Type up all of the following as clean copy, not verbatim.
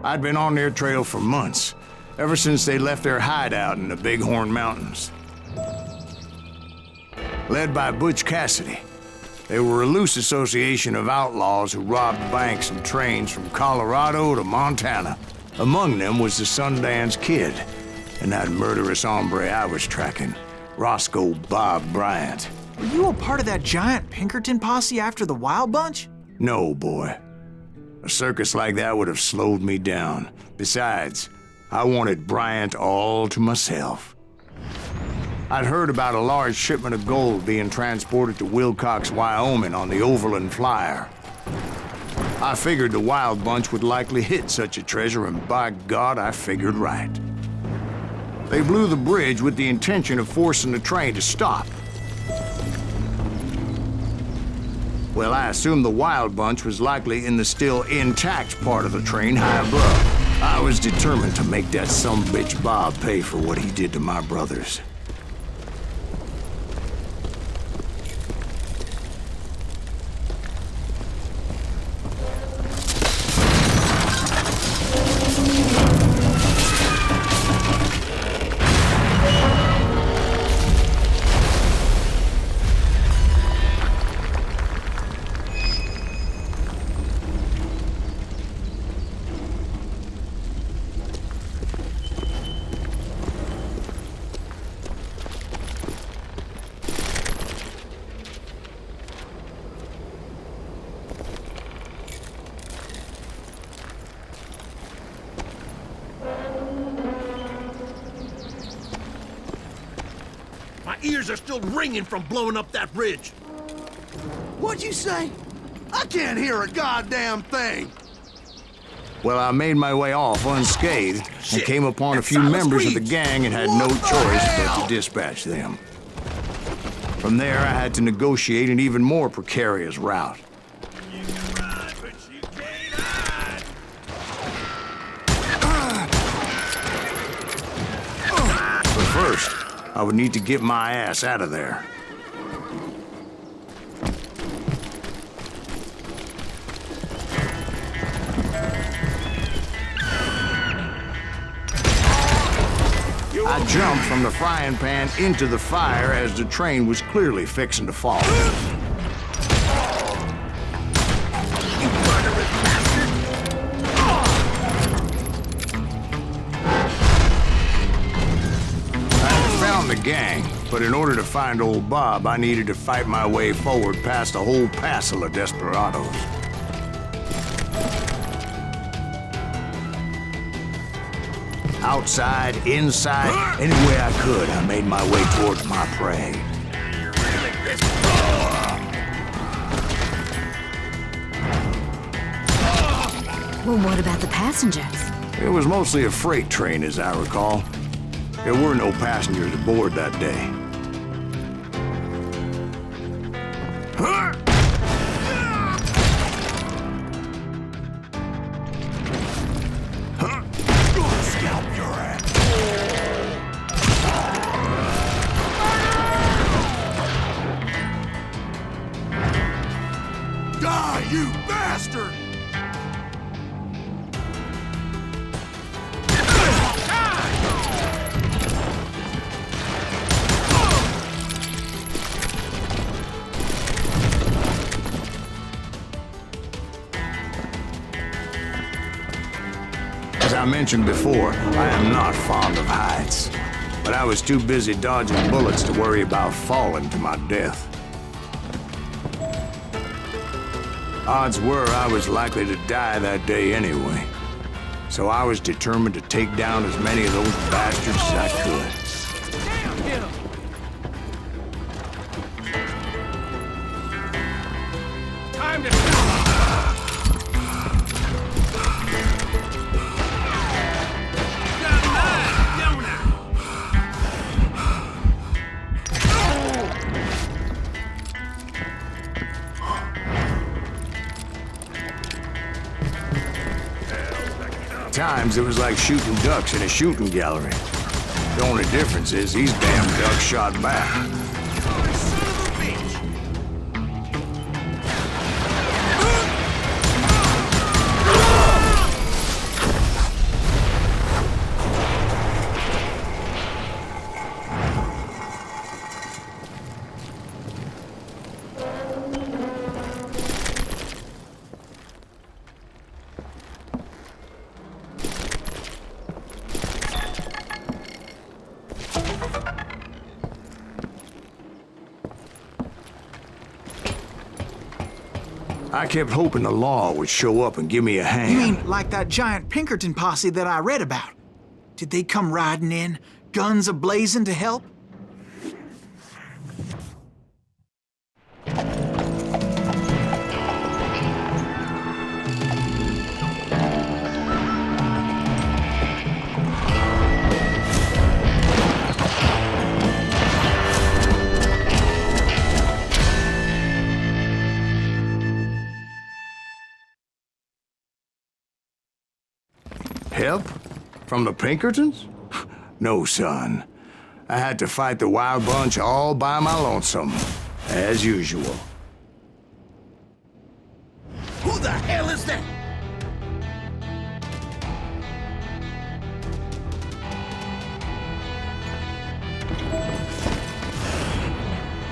I'd been on their trail for months, ever since they left their hideout in the Bighorn Mountains. Led by Butch Cassidy, they were a loose association of outlaws who robbed banks and trains from Colorado to Montana. Among them was the Sundance Kid, and that murderous hombre I was tracking, Roscoe Bob Bryant. Were you a part of that giant Pinkerton posse after the Wild Bunch? No, boy. A circus like that would have slowed me down. Besides, I wanted Bryant all to myself. I'd heard about a large shipment of gold being transported to Wilcox, Wyoming on the Overland Flyer. I figured the Wild Bunch would likely hit such a treasure, and by God, I figured right. They blew the bridge with the intention of forcing the train to stop. Well, I assumed the Wild Bunch was likely in the still intact part of the train high above. I was determined to make that sumbitch Bob pay for what he did to my brothers. Ears are still ringing from blowing up that bridge. What'd you say? I can't hear a goddamn thing. Well, I made my way off unscathed and came upon a few members of the gang and had no choice but to dispatch them. From there, I had to negotiate an even more precarious route. You can ride, but you can't hide. But first, I would need to get my ass out of there. I jumped from the frying pan into the fire as the train was clearly fixing to fall. The gang, but in order to find old Bob, I needed to fight my way forward past a whole passel of desperados. Outside, inside, any way I could, I made my way towards my prey. Well, what about the passengers? It was mostly a freight train, as I recall. There were no passengers aboard that day. Gonna scalp your ass. Die, you bastard! As I mentioned before, I am not fond of heights, but I was too busy dodging bullets to worry about falling to my death. Odds were I was likely to die that day anyway, so I was determined to take down as many of those bastards as I could. Damn, get him! Time to... Times it was like shooting ducks in a shooting gallery. The only difference is these damn ducks shot back. I kept hoping the law would show up and give me a hand. You mean like that giant Pinkerton posse that I read about? Did they come riding in, guns a-blazing to help? Help? From the Pinkertons? No, son. I had to fight the wild bunch all by my lonesome, as usual. Who the hell is that?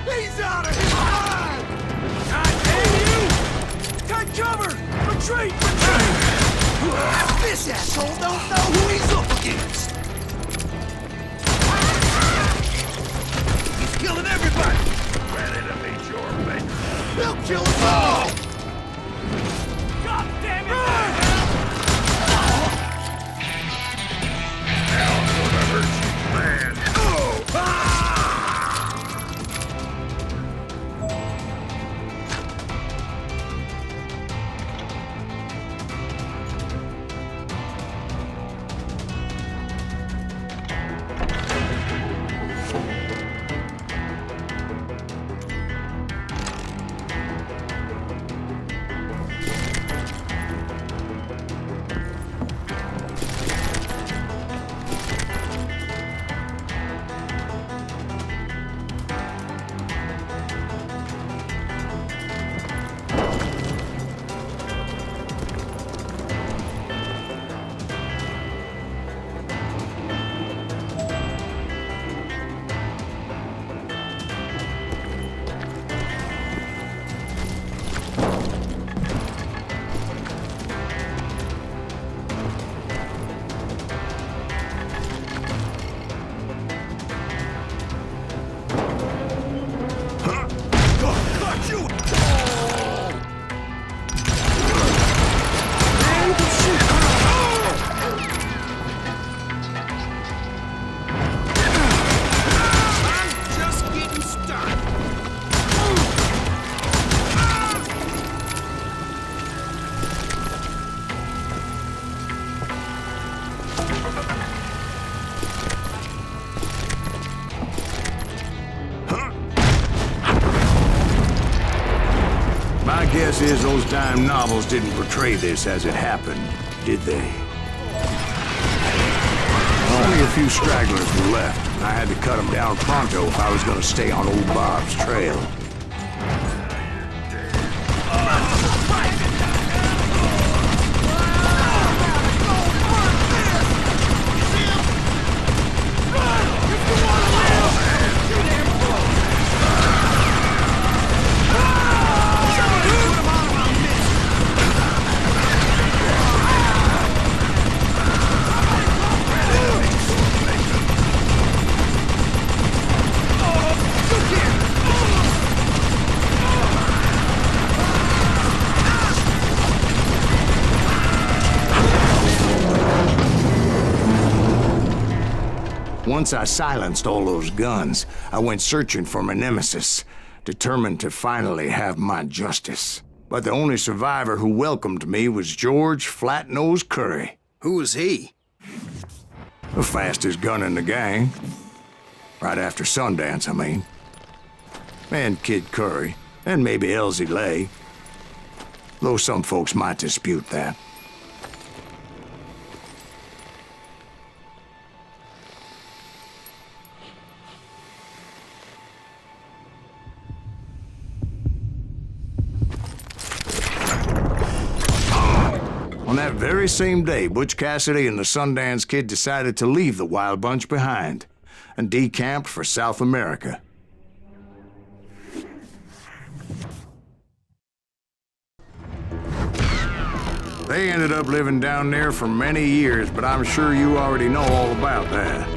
He's out of here! God damn you! Take cover! Retreat! Retreat! This asshole don't know who he's up against! He's killing everybody! Ready to meet your fate. They'll kill us all! God damn it! Hell's gonna hurt you, man. Oh! Ah! My guess is those dime novels didn't portray this as it happened, did they? Only a few stragglers were left, and I had to cut them down pronto if I was going to stay on old Bob's trail. Once I silenced all those guns, I went searching for my nemesis, determined to finally have my justice. But the only survivor who welcomed me was George Flat-Nosed Curry. Who was he? The fastest gun in the gang. Right after Sundance, I mean. And Kid Curry, and maybe Elsie Lay. Though some folks might dispute that. On that very same day, Butch Cassidy and the Sundance Kid decided to leave the Wild Bunch behind and decamped for South America. They ended up living down there for many years, but I'm sure you already know all about that.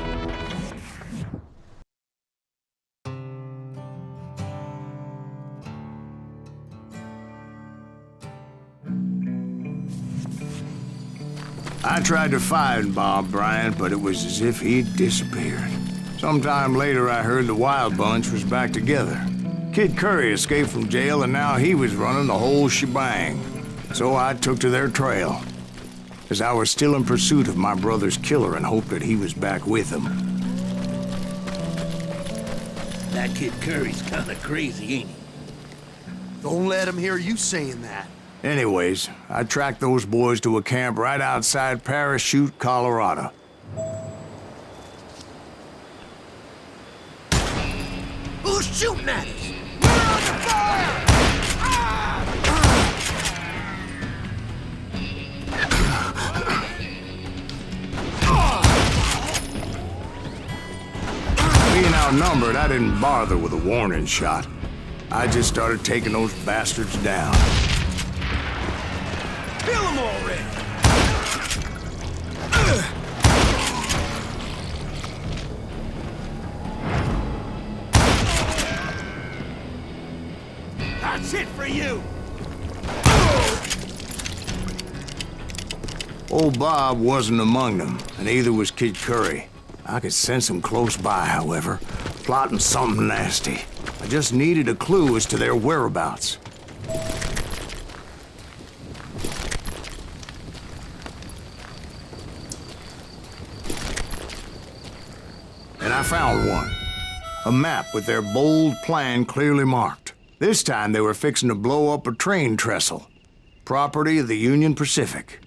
I tried to find Bob Bryant, but it was as if he'd disappeared. Sometime later, I heard the Wild Bunch was back together. Kid Curry escaped from jail, and now he was running the whole shebang. So I took to their trail, as I was still in pursuit of my brother's killer and hoped that he was back with him. That kid Curry's kinda crazy, ain't he? Don't let him hear you saying that. Anyways, I tracked those boys to a camp right outside Parachute, Colorado. Who's shooting at us? We're under fire! Being outnumbered, I didn't bother with a warning shot. I just started taking those bastards down. Kill him already! That's it for you! Old Bob wasn't among them, and neither was Kid Curry. I could sense him close by, however, plotting something nasty. I just needed a clue as to their whereabouts. And I found one. A map with their bold plan clearly marked. This time they were fixing to blow up a train trestle. Property of the Union Pacific.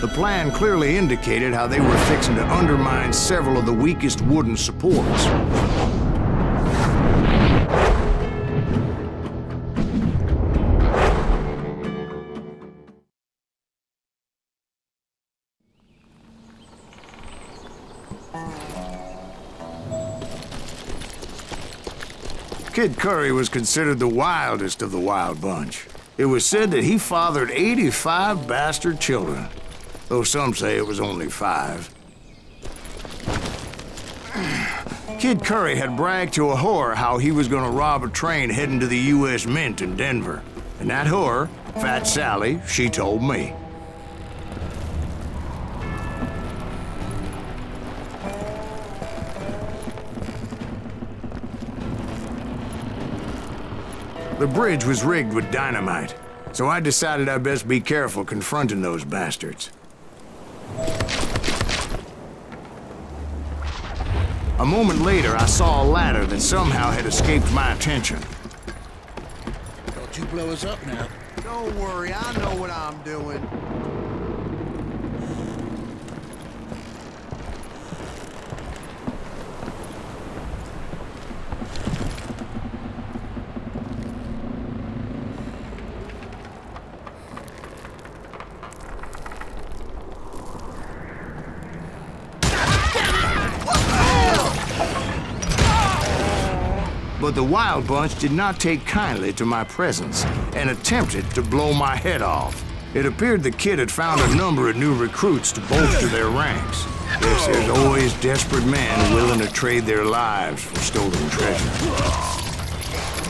The plan clearly indicated how they were fixing to undermine several of the weakest wooden supports. Kid Curry was considered the wildest of the Wild Bunch. It was said that he fathered 85 bastard children, though some say it was only 5. Kid Curry had bragged to a whore how he was gonna rob a train heading to the U.S. Mint in Denver. And that whore, Fat Sally, she told me. The bridge was rigged with dynamite, so I decided I'd best be careful confronting those bastards. A moment later, I saw a ladder that somehow had escaped my attention. Don't you blow us up now. Don't worry, I know what I'm doing. But the Wild Bunch did not take kindly to my presence and attempted to blow my head off. It appeared the kid had found a number of new recruits to bolster their ranks. Yes, there's always desperate men willing to trade their lives for stolen treasure.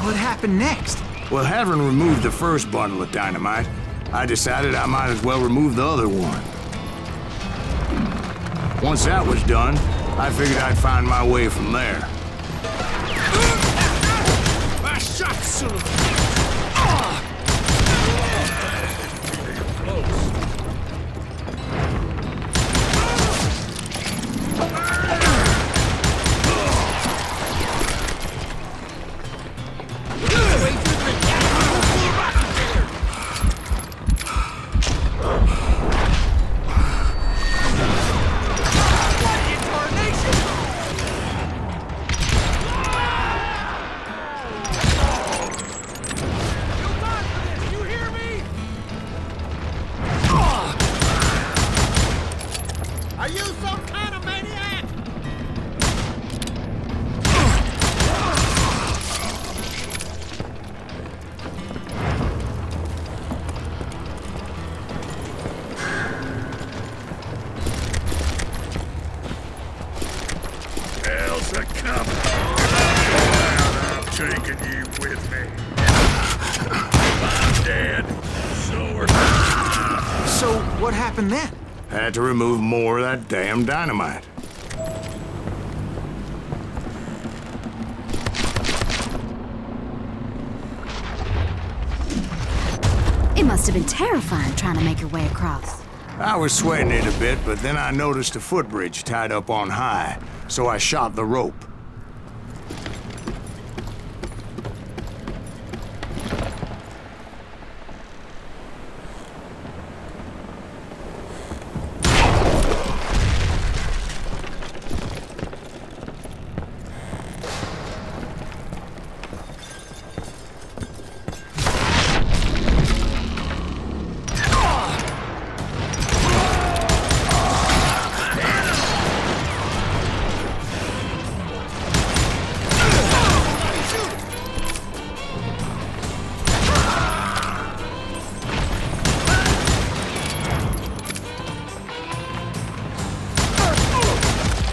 What happened next? Well, having removed the first bundle of dynamite, I decided I might as well remove the other one. Once that was done, I figured I'd find my way from there. Shot, son of a... happened then? Had to remove more of that damn dynamite. It must have been terrifying trying to make your way across. I was sweating it a bit, but then I noticed a footbridge tied up on high, so I shot the rope.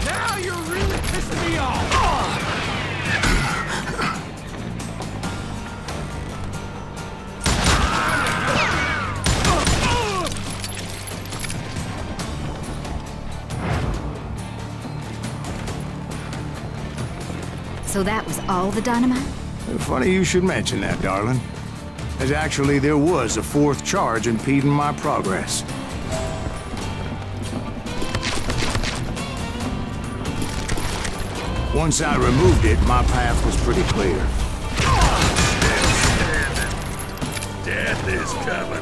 Now you're really pissing me off! So that was all the dynamite? Funny you should mention that, darling. As actually there was a fourth charge impeding my progress. Once I removed it, my path was pretty clear. Death is coming.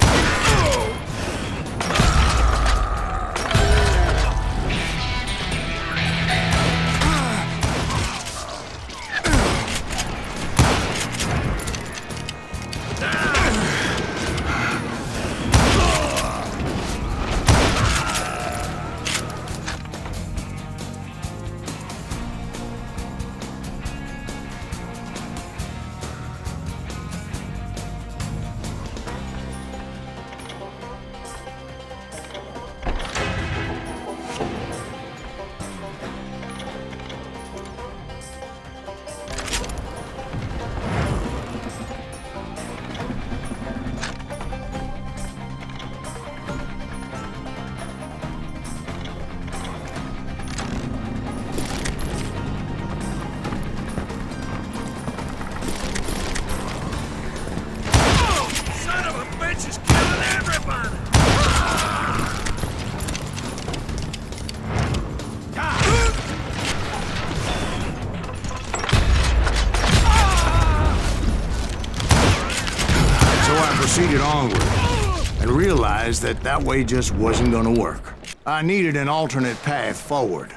Son of a bitch is killing everybody! So I proceeded onward and realized that that way just wasn't gonna work. I needed an alternate path forward.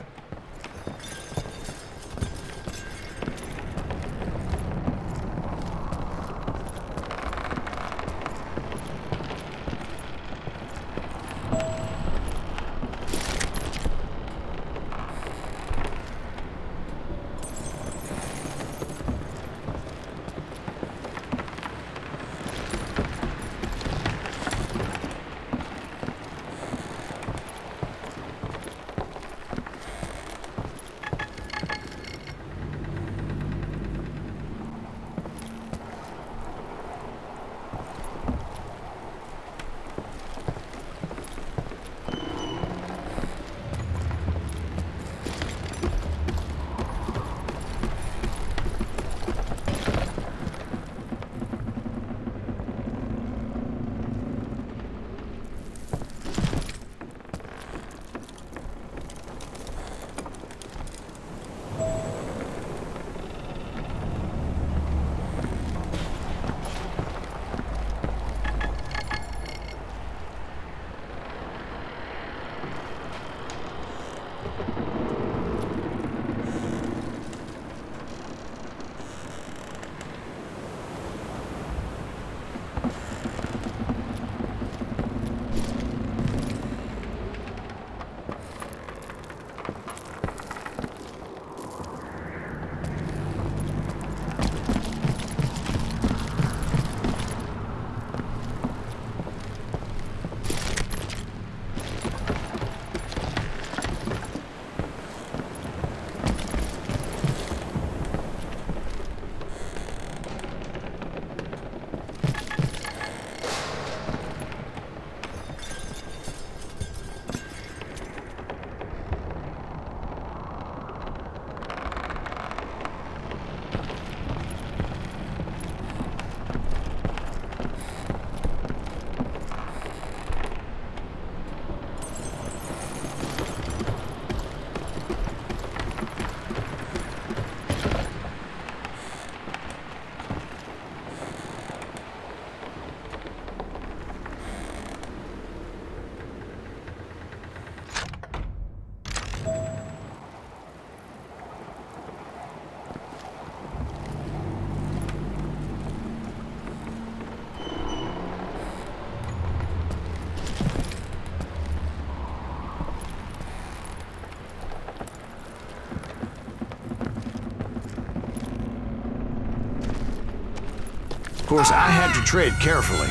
course, I had to tread carefully.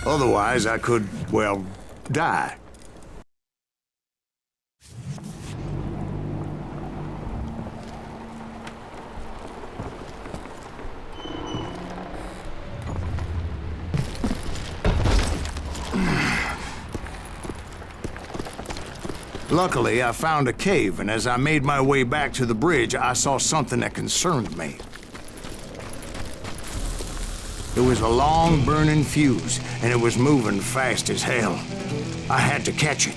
Otherwise, I could, well, die. Luckily, I found a cave, and as I made my way back to the bridge, I saw something that concerned me. It was a long burning fuse, and it was moving fast as hell. I had to catch it.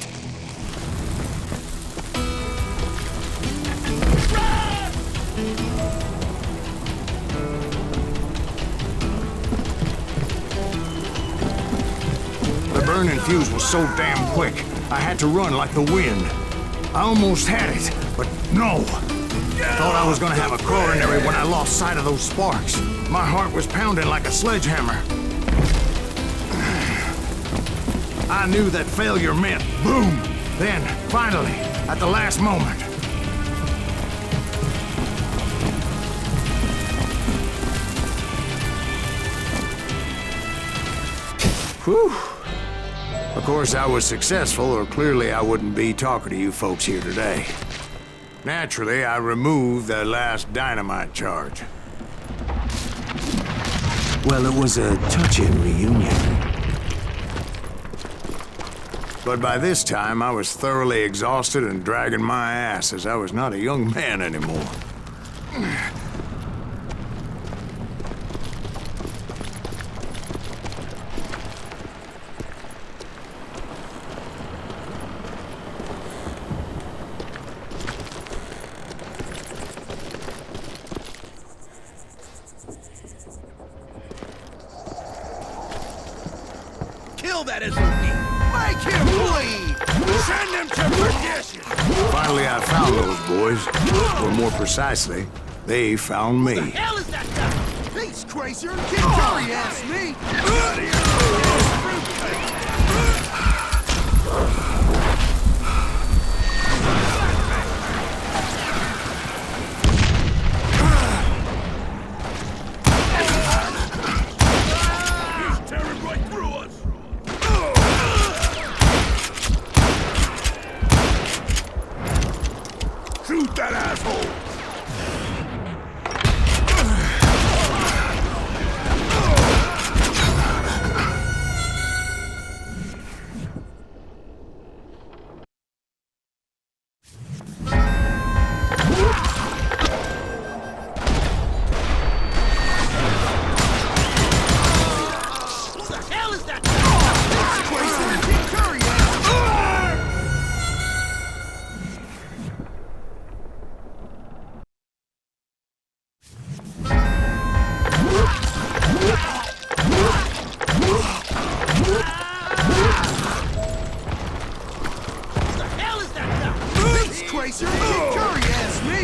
The burning fuse was so damn quick, I had to run like the wind. I almost had it, but no. Thought I was gonna have a coronary when I lost sight of those sparks. My heart was pounding like a sledgehammer. I knew that failure meant boom. Then, finally, at the last moment. Whew. Of course, I was successful, or clearly I wouldn't be talking to you folks here today. Naturally, I removed the last dynamite charge. Well, it was a touching reunion. But by this time, I was thoroughly exhausted and dragging my ass, as I was not a young man anymore. Kill that SOB! Make him bleed! Send him to perdition! Finally, I found those boys. Or more precisely, they found me. What the hell is that guy? He's crazier than Kid Curry asked me! He's tearing right through us. Shoot that asshole! Who the hell is that guy? He's crazier than Kid Curry asked me! Who the hell is that guy? He's crazier than Kid Curry asked me!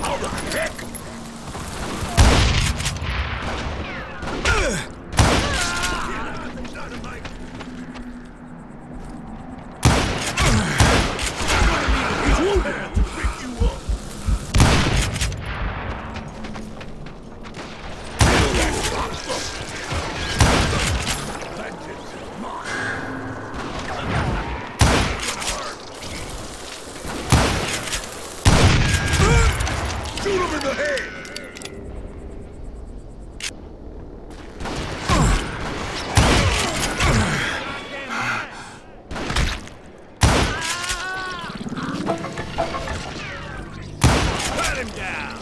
How the heck? He's wounded to pick you up. Kill that cocksucker. Vengeance is mine. Shoot him in the head! Cut him down!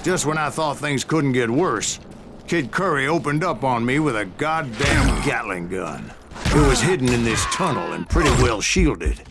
Just when I thought things couldn't get worse, Kid Curry opened up on me with a goddamn Gatling gun. It was hidden in this tunnel and pretty well shielded.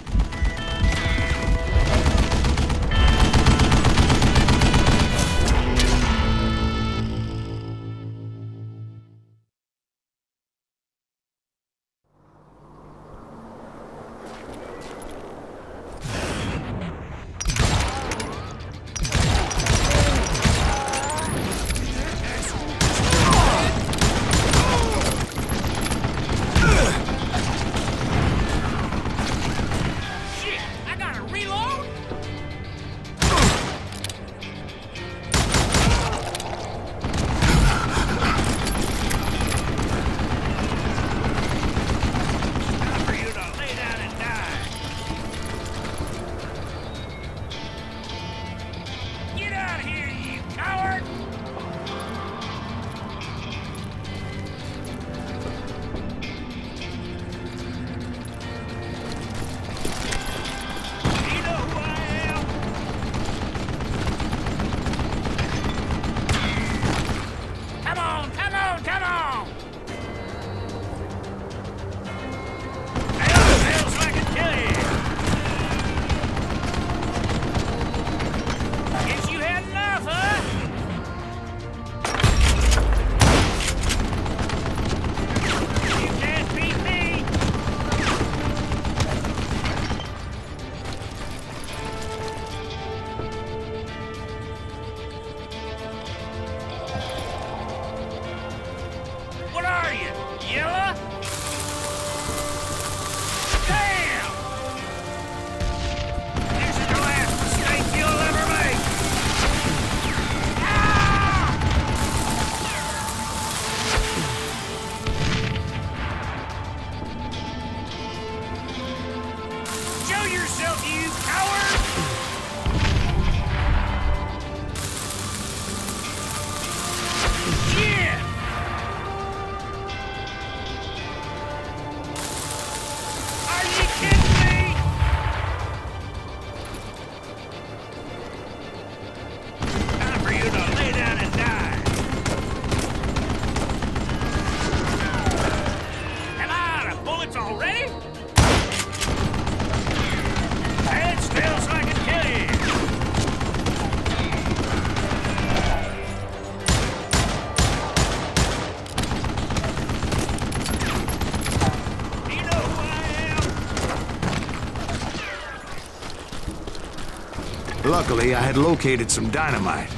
Luckily, I had located some dynamite.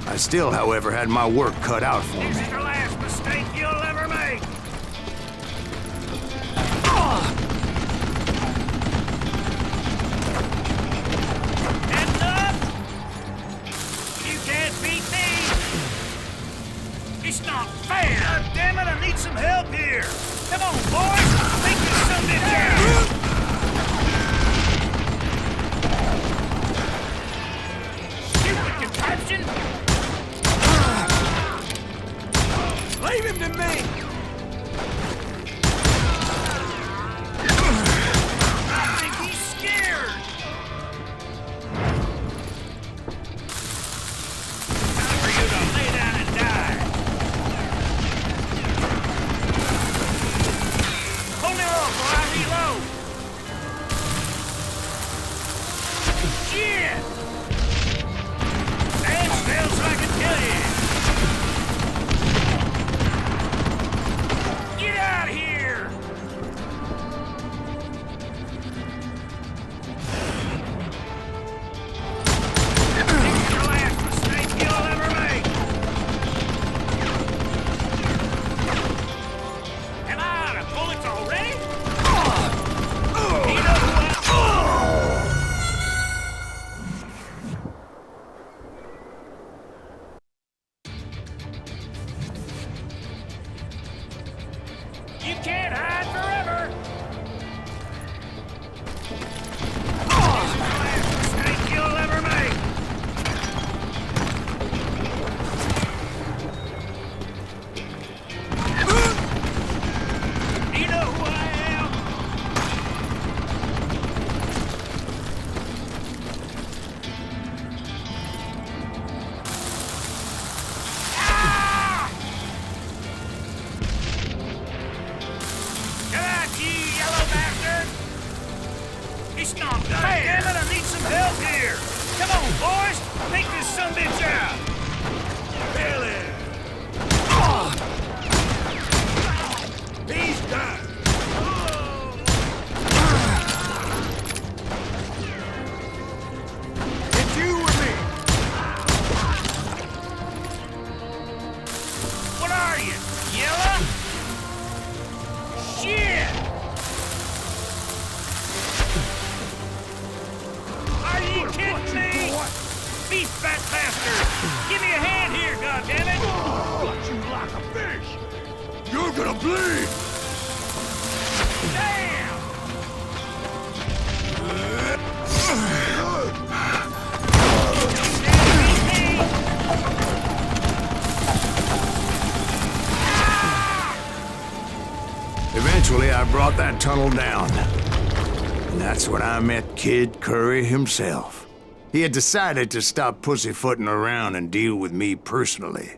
I still, however, had my work cut out for me. This is the last mistake you'll ever make. Heads up! You can't beat me. It's not fair. God damn it, I need some help here. Come on, boys. Make this some bitch out. Contraption! Leave him to me! I think he's scared! Time for you to lay down and die! Hold me off while I reload! Shit! Stand still so I can kill you! Get out of here! This is the last mistake you'll ever make! Am I out of bullets already? You know who I... You can't hide forever! This is the last mistake you'll ever make! You know who I am? Ah! Come on, you yellow bastard! It's not fair! Damn it, I need some help here! Come on, boys! Take this sumbitch out! Really? He's done! beef fat bastard! Give me a hand here, goddammit! Got you like a fish! You're gonna bleed! Damn! Eventually, I brought that tunnel down. And that's when I met Kid Curry himself. He had decided to stop pussyfooting around and deal with me personally.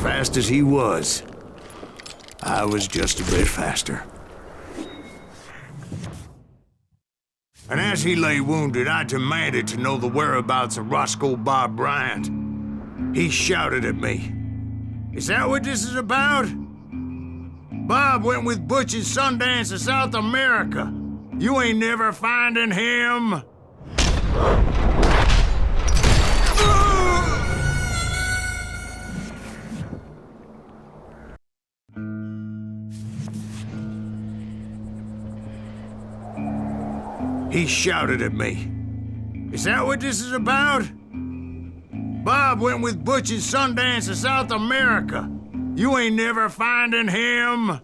Fast as he was, I was just a bit faster. And as he lay wounded, I demanded to know the whereabouts of Roscoe Bob Bryant. He shouted at me, "Is that what this is about? Bob went with Butch and Sundance to South America. You ain't never finding him." He shouted at me, "Is that what this is about? Bob went with Butch and Sundance to South America. You ain't never finding him."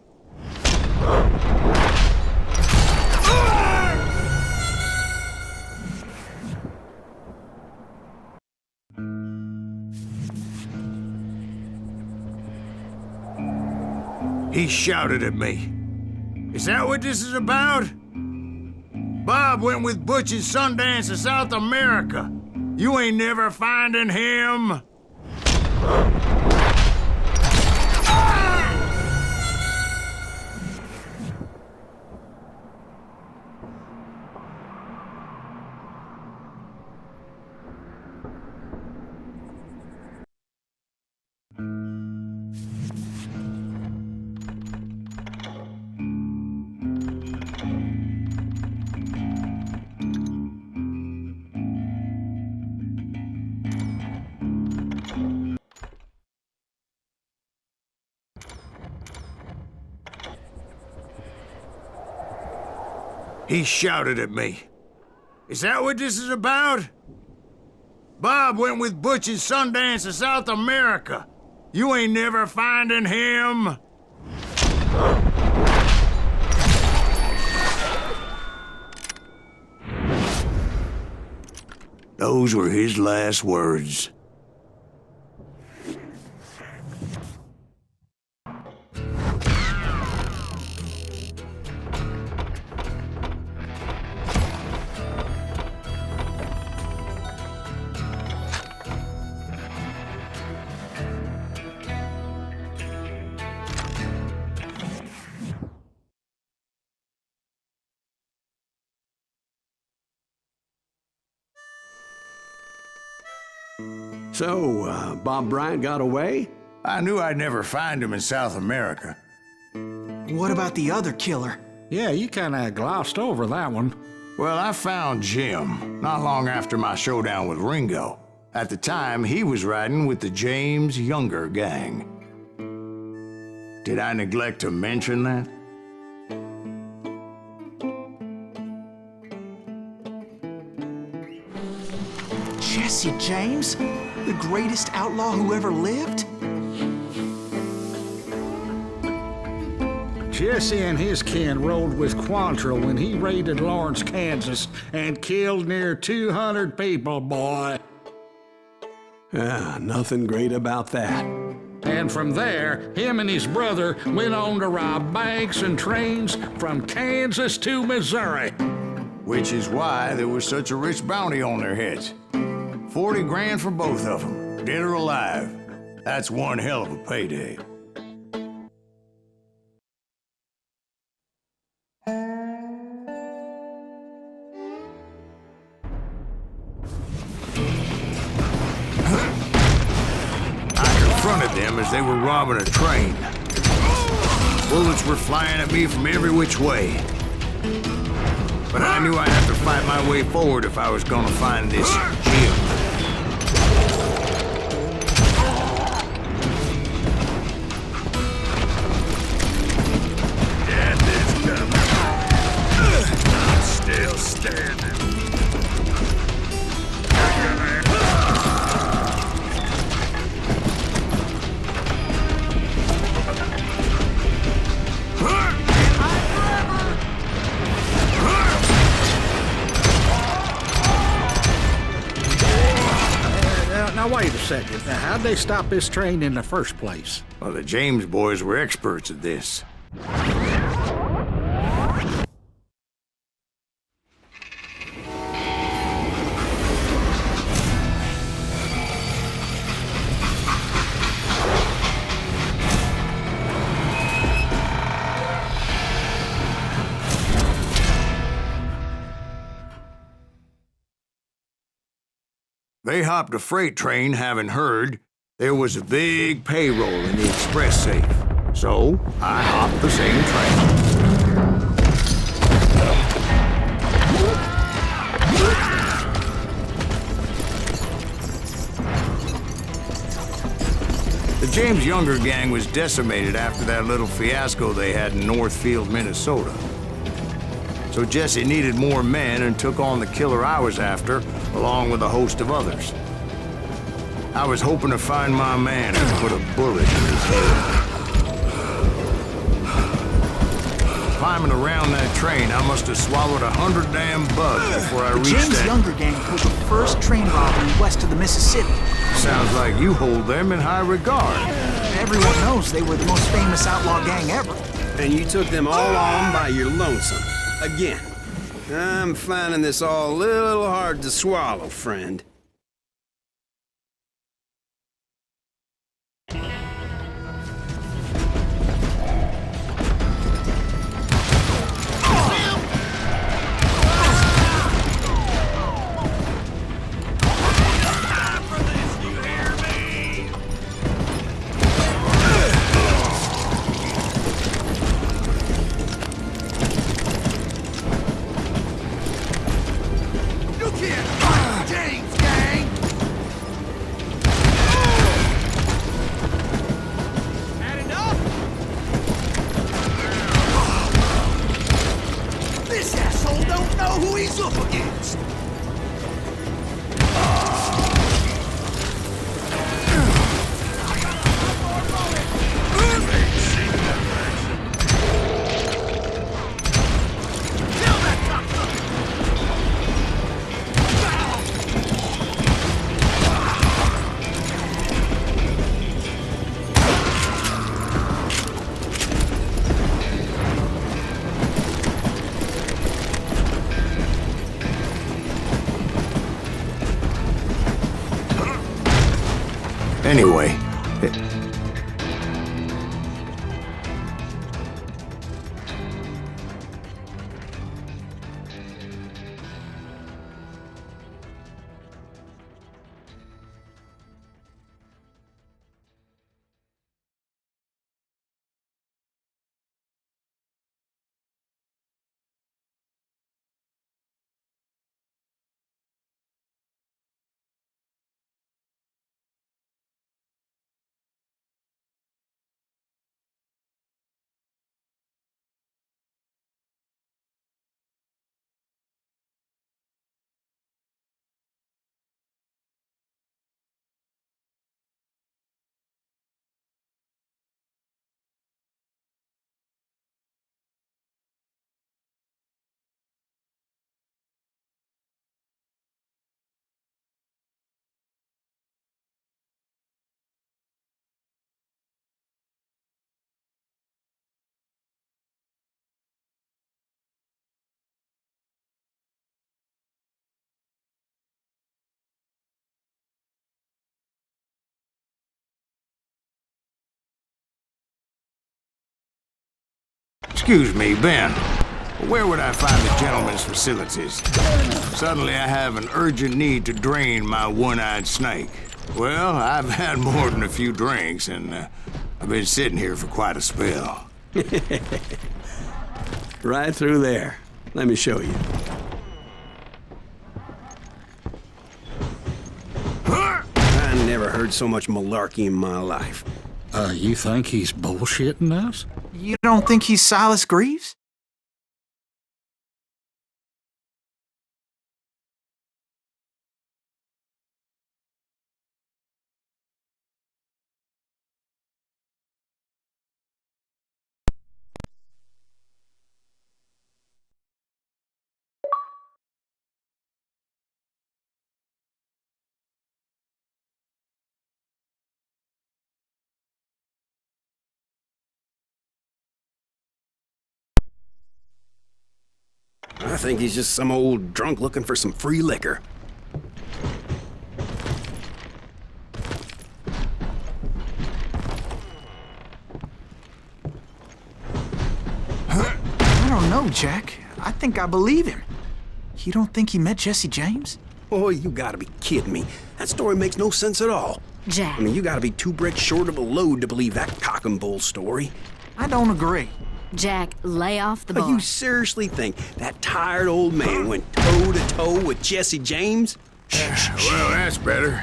He shouted at me, "Is that what this is about? Bob went with Butch and Sundance to South America. You ain't never finding him." He shouted at me, "Is that what this is about? Bob went with Butch and Sundance to South America. You ain't never finding him." Those were his last words. So, Bob Bryant got away? I knew I'd never find him in South America. What about the other killer? Yeah, you kinda glossed over that one. Well, I found Jim not long after my showdown with Ringo. At the time, he was riding with the James Younger gang. Did I neglect to mention that? Jesse James? The greatest outlaw who ever lived? Jesse and his kin rode with Quantrill when he raided Lawrence, Kansas, and killed near 200 people, boy. Nothing great about that. And from there, him and his brother went on to rob banks and trains from Kansas to Missouri. Which is why there was such a rich bounty on their heads. 40 grand for both of them, dead or alive. That's one hell of a payday. confronted them as they were robbing a train. Bullets were flying at me from every which way. But I knew I had to fight my way forward if I was gonna find this gem. I'm still standing. Now, wait a second. Now, how'd they stop this train in the first place? Well, the James boys were experts at this. They hopped a freight train having heard there was a big payroll in the express safe. So, I hopped the same train. The James Younger gang was decimated after that little fiasco they had in Northfield, Minnesota. So Jesse needed more men and took on the killer I was after, along with a host of others. I was hoping to find my man and put a bullet in his head. Climbing around that train, I must have swallowed 100 damn bugs before I reached James that. Younger gang pulled the first train robbery west of the Mississippi. Sounds like you hold them in high regard. Everyone knows they were the most famous outlaw gang ever. And you took them all on by your lonesome. Again. I'm finding this all a little hard to swallow, friend. Anyway, excuse me, Ben. Where would I find the gentleman's facilities? Suddenly I have an urgent need to drain my one-eyed snake. Well, I've had more than a few drinks, and I've been sitting here for quite a spell. Right through there. Let me show you. I never heard so much malarkey in my life. You think he's bullshitting us? You don't think he's Silas Greaves? I think he's just some old drunk looking for some free liquor. I don't know, Jack. I think I believe him. You don't think he met Jesse James? Oh, you gotta be kidding me. That story makes no sense at all. Jack. I mean, you gotta be 2 bricks short of a load to believe that cock and bull story. I don't agree. Jack, lay off the But bar. you seriously think that tired old man went toe-to-toe with Jesse James? Well, that's better.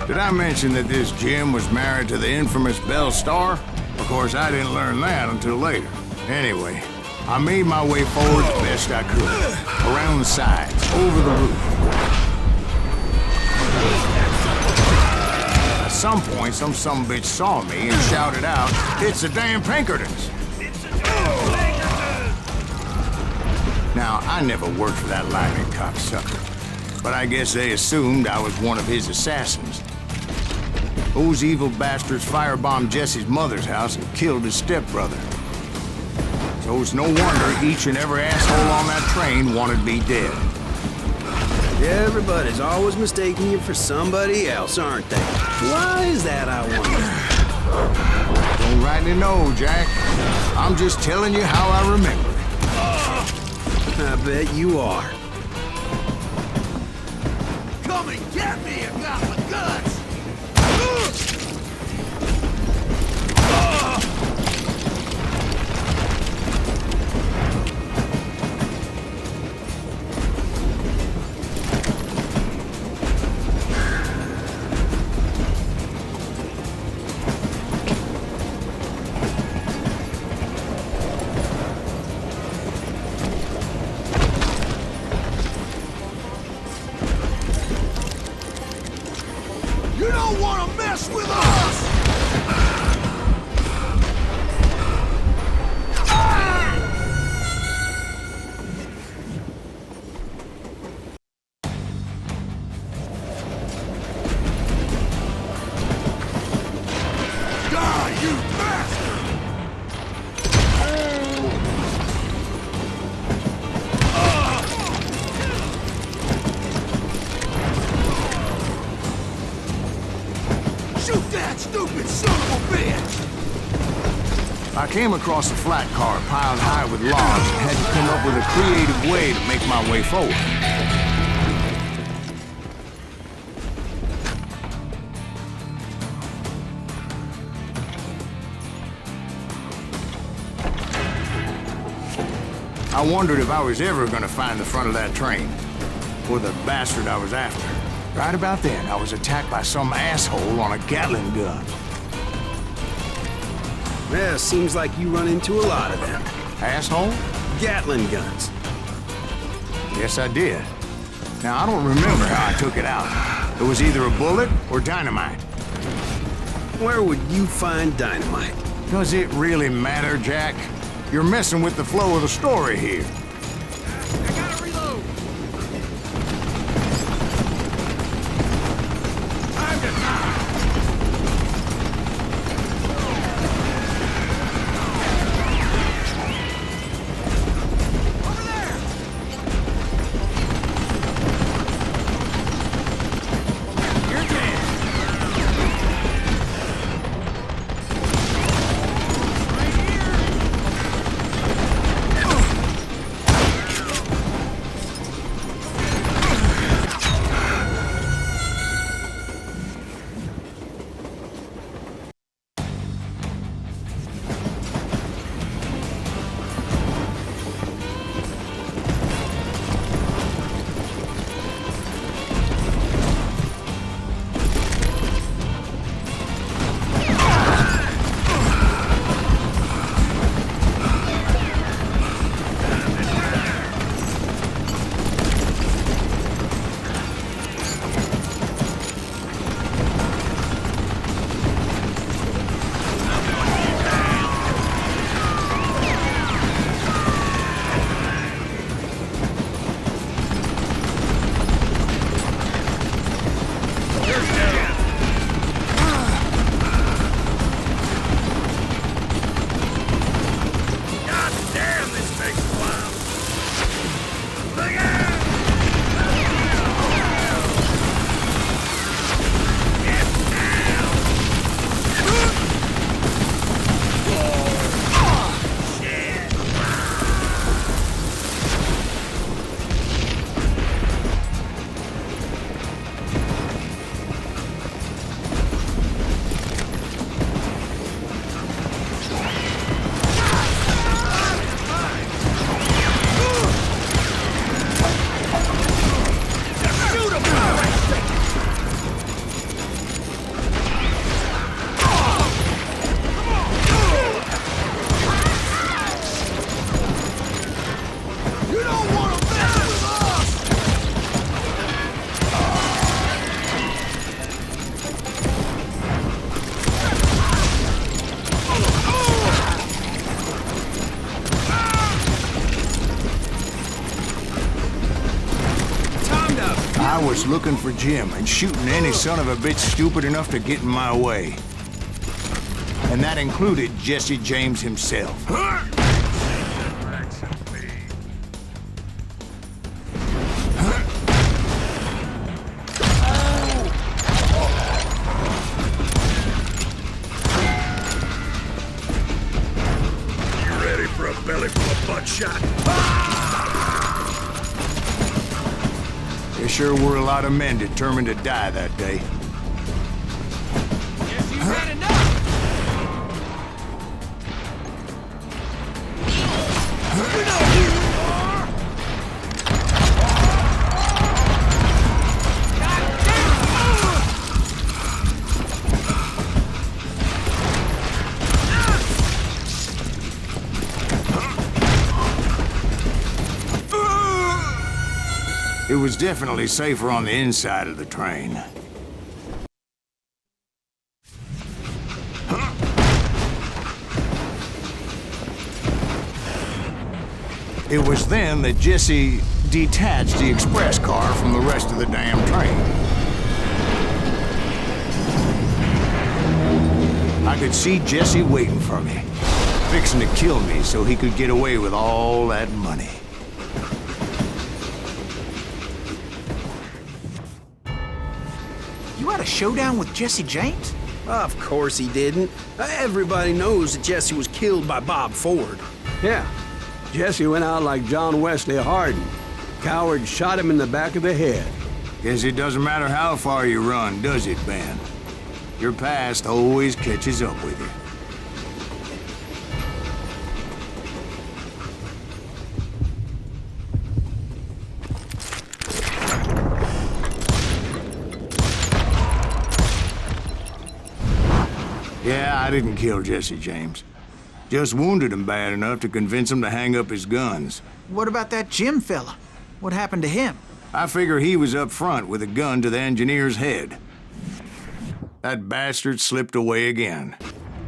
Did I mention that this Jim was married to the infamous Belle Starr? Of course, I didn't learn that until later. Anyway, I made my way forward the best I could. Around the sides, over the roof. At some point, some sumbitch saw me and shouted out, "It's the damn Pinkertons!" Now, I never worked for that lying cocksucker, but I guess they assumed I was one of his assassins. Those evil bastards firebombed Jesse's mother's house and killed his stepbrother. So it's no wonder each and every asshole on that train wanted me dead. Everybody's always mistaking you for somebody else, aren't they? Why is that, I wonder? Don't rightly know, Jack. I'm just telling you how I remember it. I bet you are. Come and get me, I got my guts! You don't want to mess with us! Die, you bastard! Shoot that stupid son of a bitch! I came across a flat car piled high with logs and had to come up with a creative way to make my way forward. I wondered if I was ever going to find the front of that train, or the bastard I was after. Right about then, I was attacked by some asshole on a Gatling gun. Yeah, seems like you run into a lot of them. Asshole? Gatling guns. Yes, I did. Now, I don't remember how I took it out. It was either a bullet or dynamite. Where would you find dynamite? Does it really matter, Jack? You're messing with the flow of the story here. I gotta reload! Time to die! Over there! You're dead! Right here! You don't want to mess with us! I was looking for Jim and shooting any son of a bitch stupid enough to get in my way. And that included Jesse James himself. You ready for a belly full of butt shot? There sure were a lot of men determined to die that day. Guess you've had enough! We know who you are! God It was definitely safer on the inside of the train. It was then that Jesse detached the express car from the rest of the damn train. I could see Jesse waiting for me, fixing to kill me so he could get away with all that money. You had a showdown with Jesse James? Of course he didn't. Everybody knows that Jesse was killed by Bob Ford. Yeah, Jesse went out like John Wesley Hardin. Coward shot him in the back of the head. Guess it doesn't matter how far you run, does it, Ben? Your past always catches up with you. Yeah, I didn't kill Jesse James. Just wounded him bad enough to convince him to hang up his guns. What about that Jim fella? What happened to him? I figure he was up front with a gun to the engineer's head. That bastard slipped away again.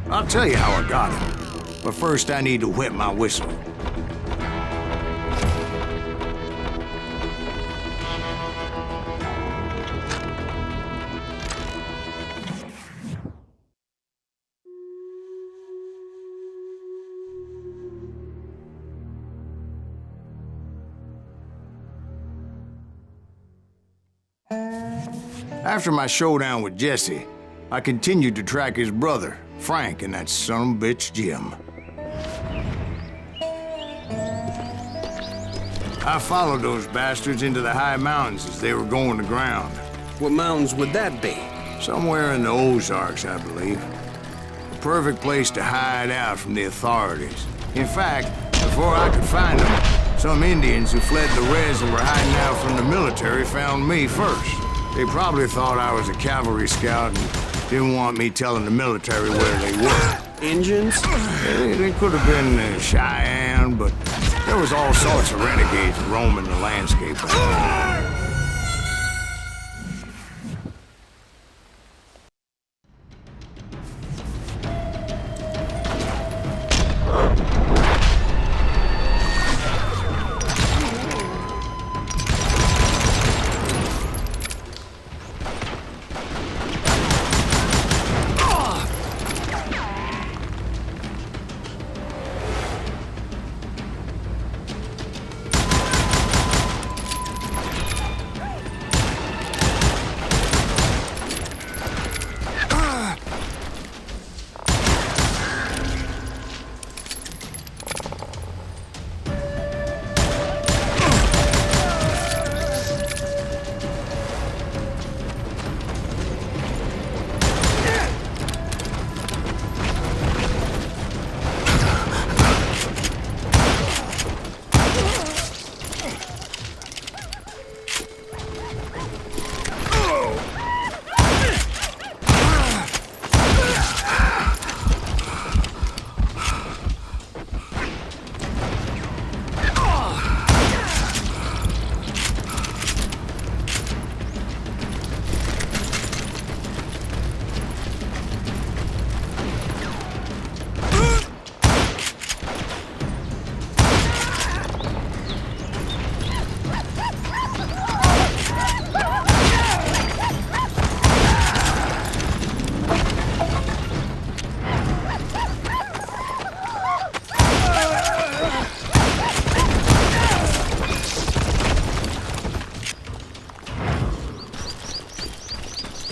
I'll tell you how I got him. But first I need to wet my whistle. After my showdown with Jesse, I continued to track his brother, Frank, and that son of a bitch, Jim. I followed those bastards into the high mountains as they were going to ground. What mountains would that be? Somewhere in the Ozarks, I believe. The perfect place to hide out from the authorities. In fact, before I could find them, some Indians who fled the res and were hiding out from the military found me first. They probably thought I was a cavalry scout and didn't want me telling the military where they were. Engines? They could have been Cheyenne, but there was all sorts of renegades roaming the landscape.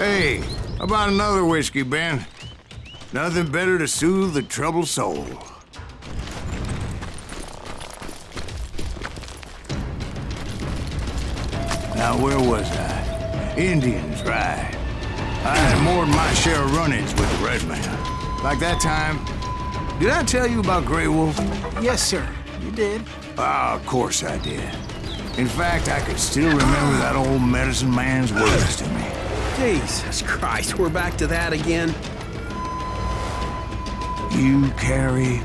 Hey, how about another whiskey, Ben? Nothing better to soothe the troubled soul. Now, where was I? Indians, right. I had more than my share of run-ins with the red man. Like that time. Did I tell you about Grey Wolf? Yes, sir. You did. Ah, of course I did. In fact, I could still remember that old medicine man's words to me. Jesus Christ, we're back to that again. You carry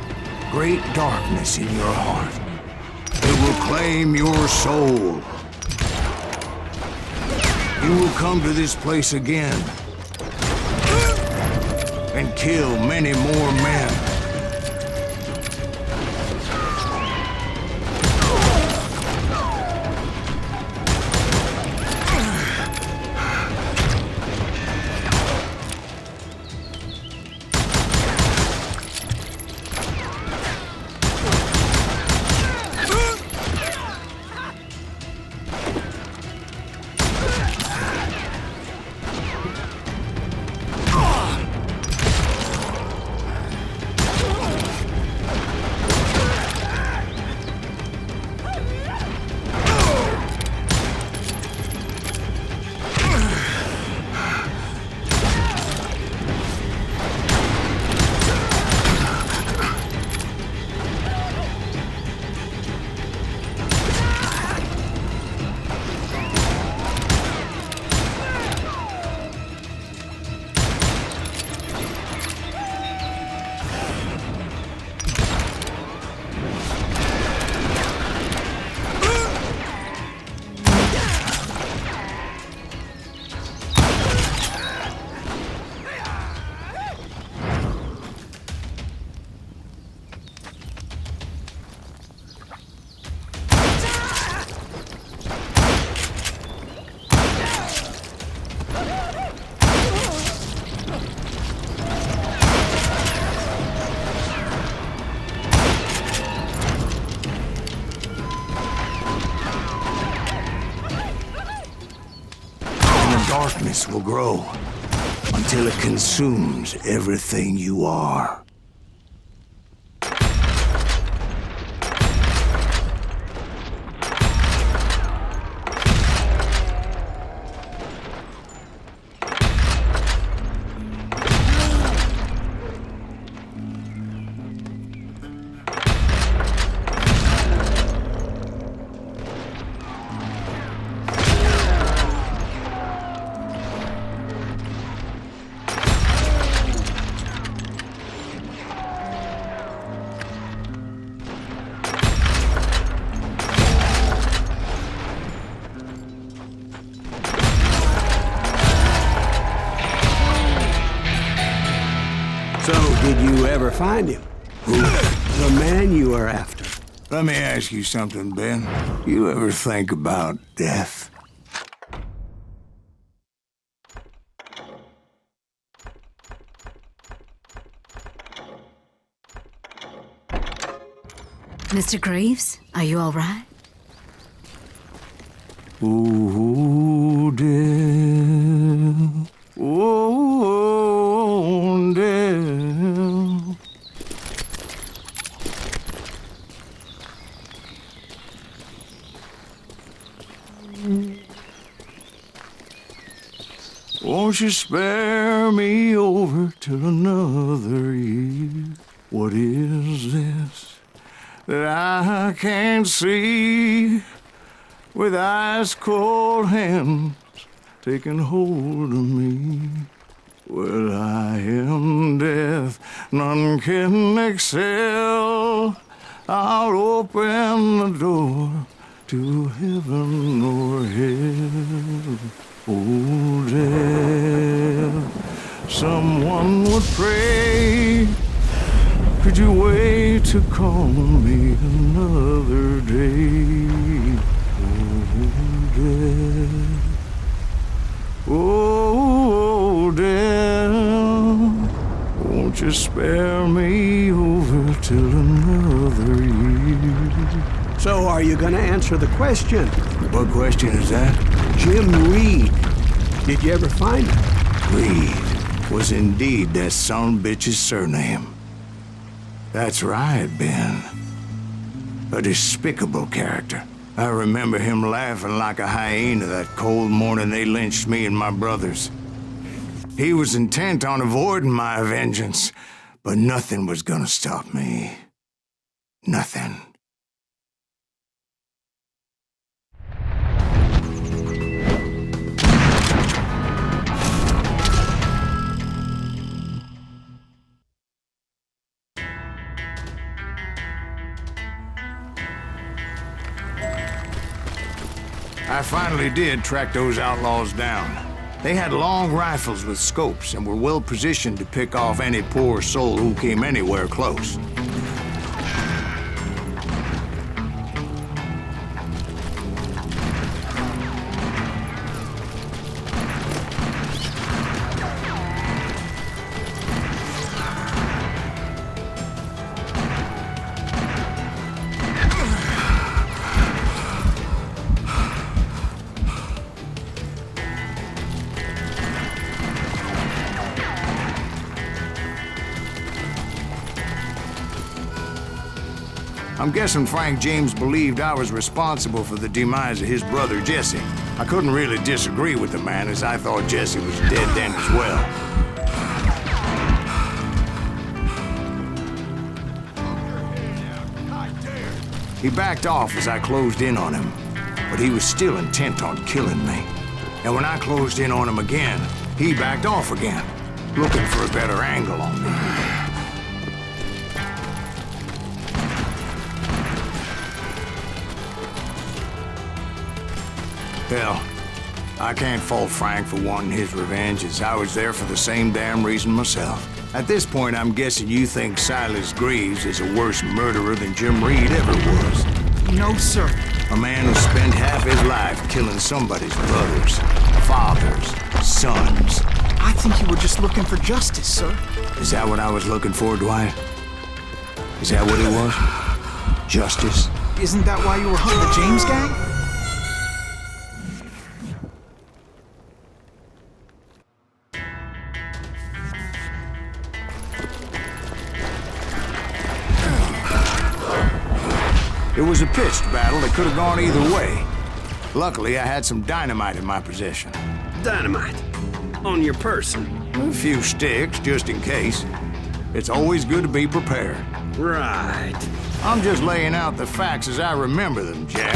great darkness in your heart. It will claim your soul. You will come to this place again and kill many more men. Darkness will grow until it consumes everything you are. So, did you ever find him? Who? The man you are after. Let me ask you something, Ben. You ever think about death? Mr. Greaves, are you all right? Oh, death. Oh, death. Won't you spare me over till another year? What is this that I can't see with ice cold hands taking hold of me? Well, I am death, none can excel. I'll open the door to heaven or hell. Oh, death, someone would pray. Could you wait to call me another day? Oh, death. Oh, death, won't you spare me over till another year? So, are you gonna answer the question? What question is that? Jim Reed. Did you ever find him? Greed was indeed that son bitch's surname. That's right, Ben. A despicable character. I remember him laughing like a hyena that cold morning they lynched me and my brothers. He was intent on avoiding my vengeance, but nothing was gonna stop me. Nothing. I finally did track those outlaws down. They had long rifles with scopes and were well positioned to pick off any poor soul who came anywhere close. I'm guessing Frank James believed I was responsible for the demise of his brother Jesse. I couldn't really disagree with the man, as I thought Jesse was dead then as well. He backed off as I closed in on him, but he was still intent on killing me. And when I closed in on him again, he backed off again, looking for a better angle on me. Hell, I can't fault Frank for wanting his revenge, as I was there for the same damn reason myself. At this point, I'm guessing you think Silas Greaves is a worse murderer than Jim Reed ever was. No, sir. A man who spent half his life killing somebody's brothers, fathers, sons. I think you were just looking for justice, sir. Is that what I was looking for, Dwight? Is that what it was? Justice? Isn't that why you were hunting the James gang? It was a pitched battle that could have gone either way. Luckily, I had some dynamite in my possession. Dynamite? On your person? A few sticks, just in case. It's always good to be prepared. Right. I'm just laying out the facts as I remember them, Jack.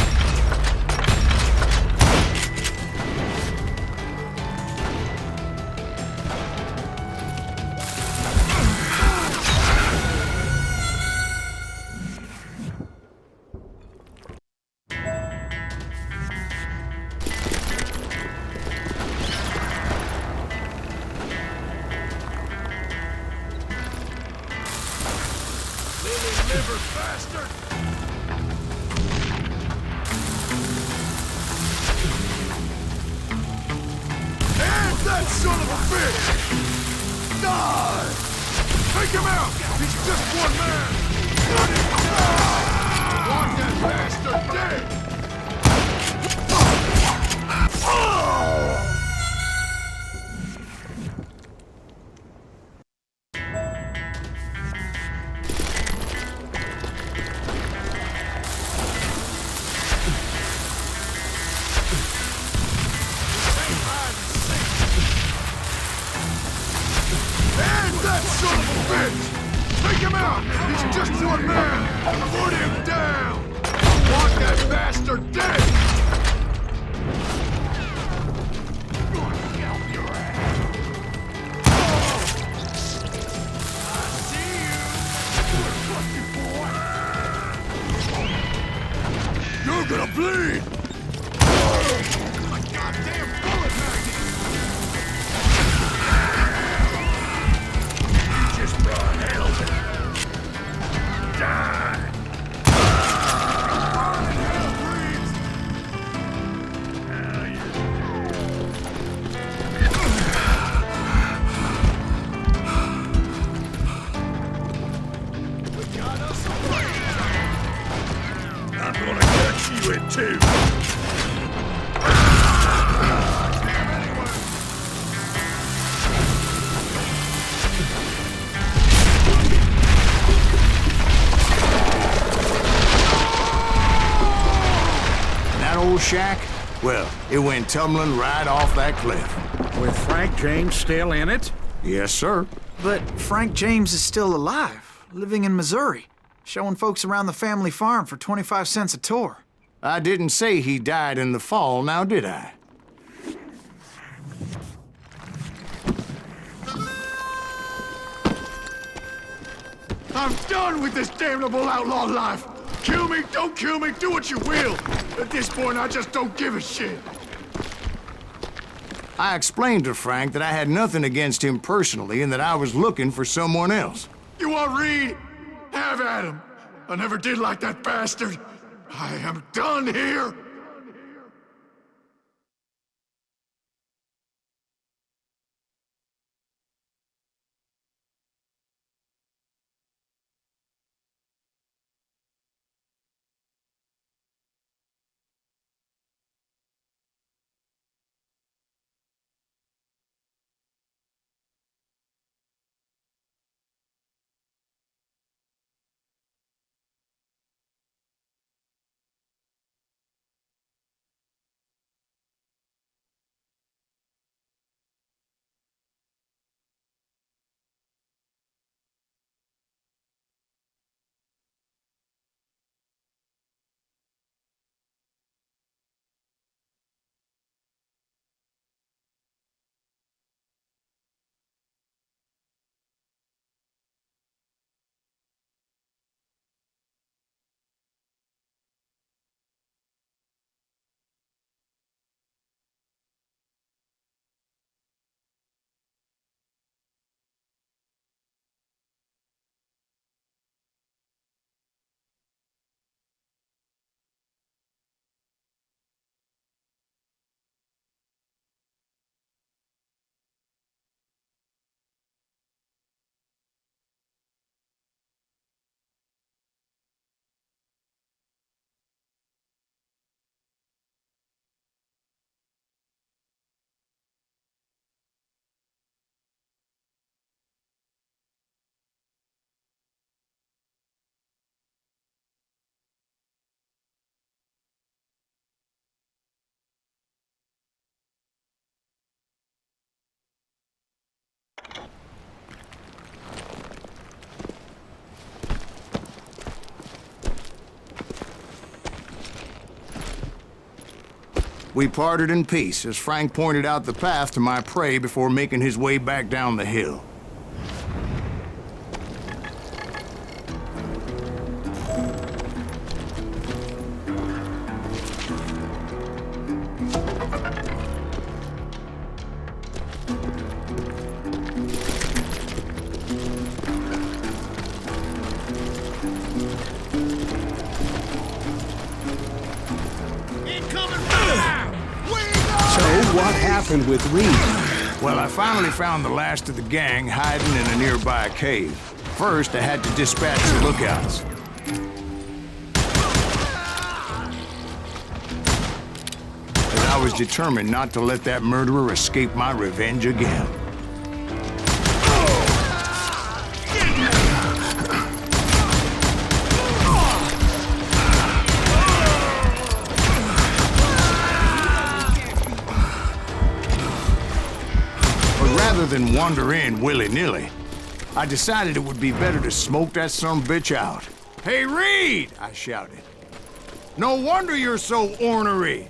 shack, well, it went tumbling right off that cliff. With Frank James still in it? Yes, sir. But Frank James is still alive, living in Missouri, showing folks around the family farm for 25 cents a tour. I didn't say he died in the fall, now did I? I'm done with this damnable outlaw life. Kill me, don't kill me, do what you will. At this point, I just don't give a shit. I explained to Frank that I had nothing against him personally and that I was looking for someone else. You want Reed? Have at him. I never did like that bastard. I am done here. We parted in peace as Frank pointed out the path to my prey before making his way back down the hill. What happened with Reed? Well, I finally found the last of the gang hiding in a nearby cave. First, I had to dispatch the lookouts. As I was determined not to let that murderer escape my revenge again. Rather than wander in willy-nilly, I decided it would be better to smoke that sumbitch out. "Hey, Reed!" I shouted. "No wonder you're so ornery.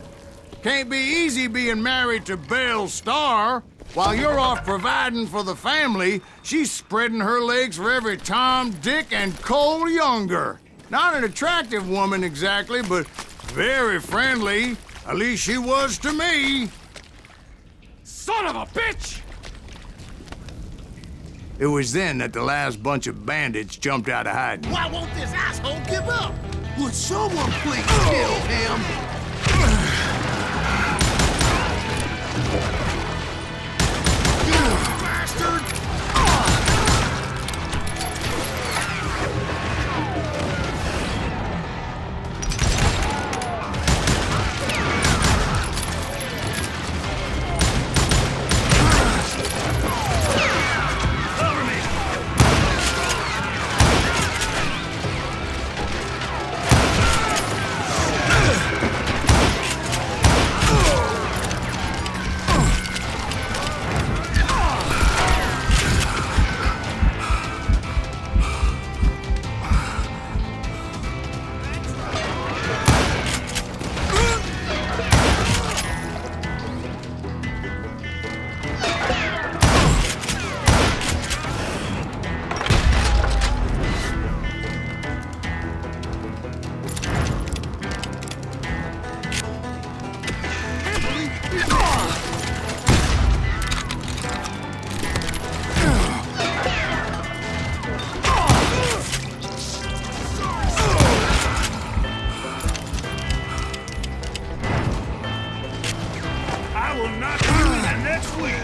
Can't be easy being married to Belle Starr. While you're off providing for the family, she's spreading her legs for every Tom, Dick, and Cole Younger. Not an attractive woman exactly, but very friendly. At least she was to me." Son of a bitch! It was then that the last bunch of bandits jumped out of hiding. Why won't this asshole give up? Would someone please kill him? Bastard! will knock you in the next week.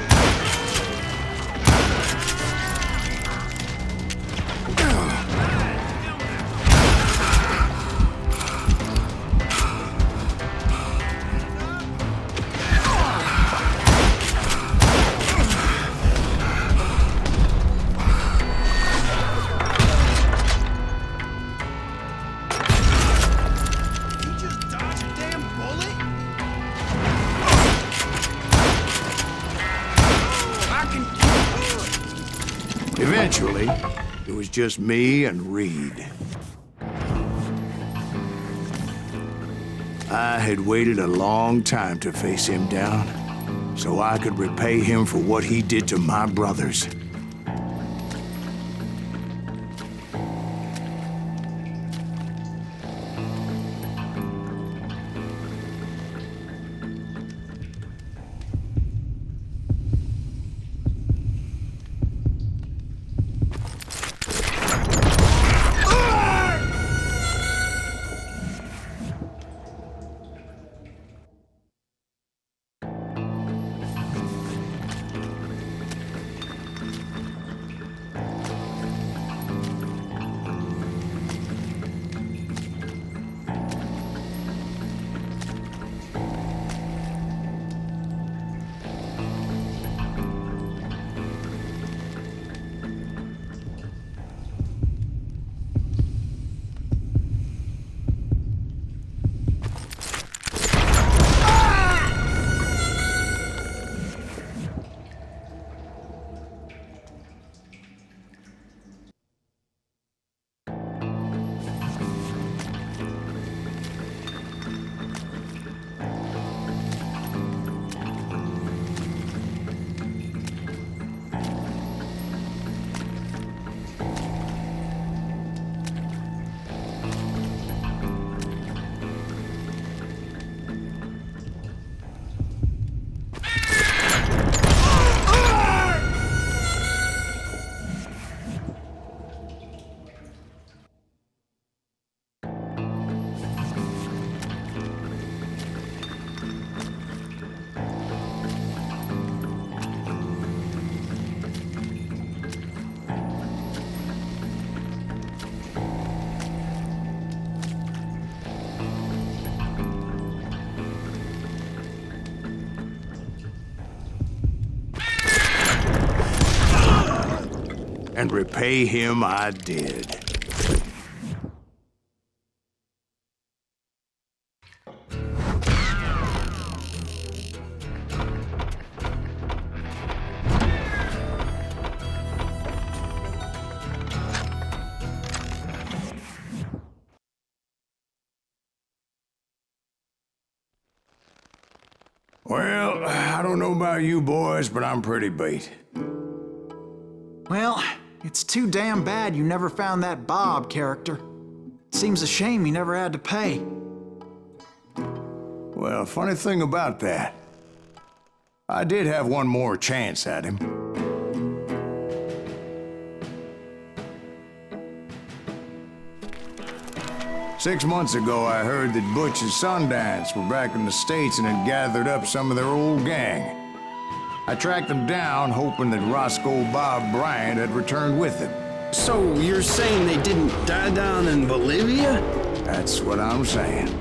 Eventually, it was just me and Reed. I had waited a long time to face him down, so I could repay him for what he did to my brothers. And repay him I did. Well, I don't know about you boys, but I'm pretty beat. Well, it's too damn bad you never found that Bob character. Seems a shame you never had to pay. Well, funny thing about that, I did have one more chance at him. Six months ago, I heard that Butch and Sundance were back in the States and had gathered up some of their old gang. I tracked them down, hoping that Roscoe Bob Bryant had returned with them. So you're saying they didn't die down in Bolivia? That's what I'm saying.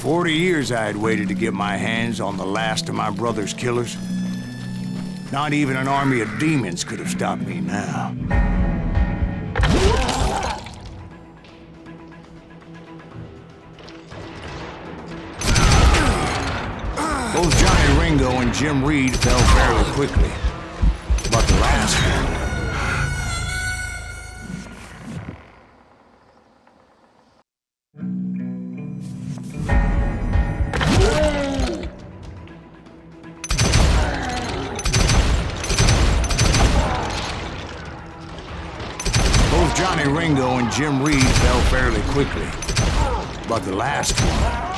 40 years I had waited to get my hands on the last of my brother's killers. Not even an army of demons could have stopped me now. Both Johnny Ringo and Jim Reed fell fairly quickly. But the last one... Both Johnny Ringo and Jim Reed fell fairly quickly. But the last one...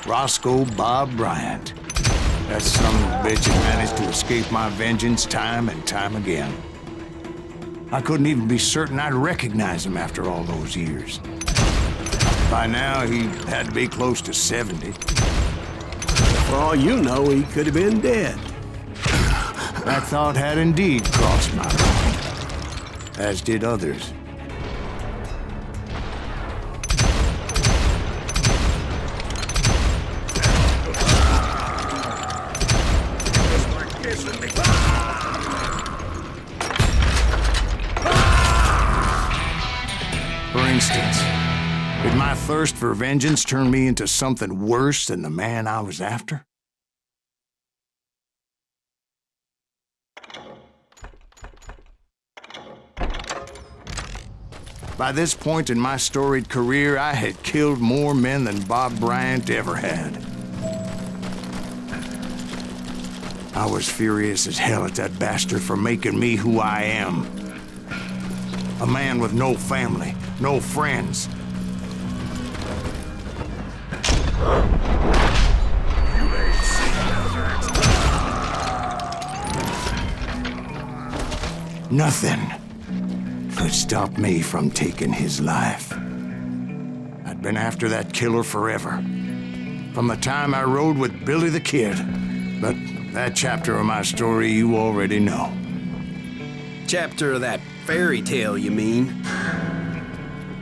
Roscoe Bob Bryant. That son of a bitch had managed to escape my vengeance time and time again. I couldn't even be certain I'd recognize him after all those years. By now, he had to be close to 70. For all you know, he could have been dead. That thought had indeed crossed my mind, as did others. For instance, did my thirst for vengeance turn me into something worse than the man I was after? By this point in my storied career, I had killed more men than Bob Bryant ever had. I was furious as hell at that bastard for making me who I am. A man with no family, no friends. Nothing could stop me from taking his life. I'd been after that killer forever, from the time I rode with Billy the Kid. But that chapter of my story you already know. Chapter of that fairy tale, you mean?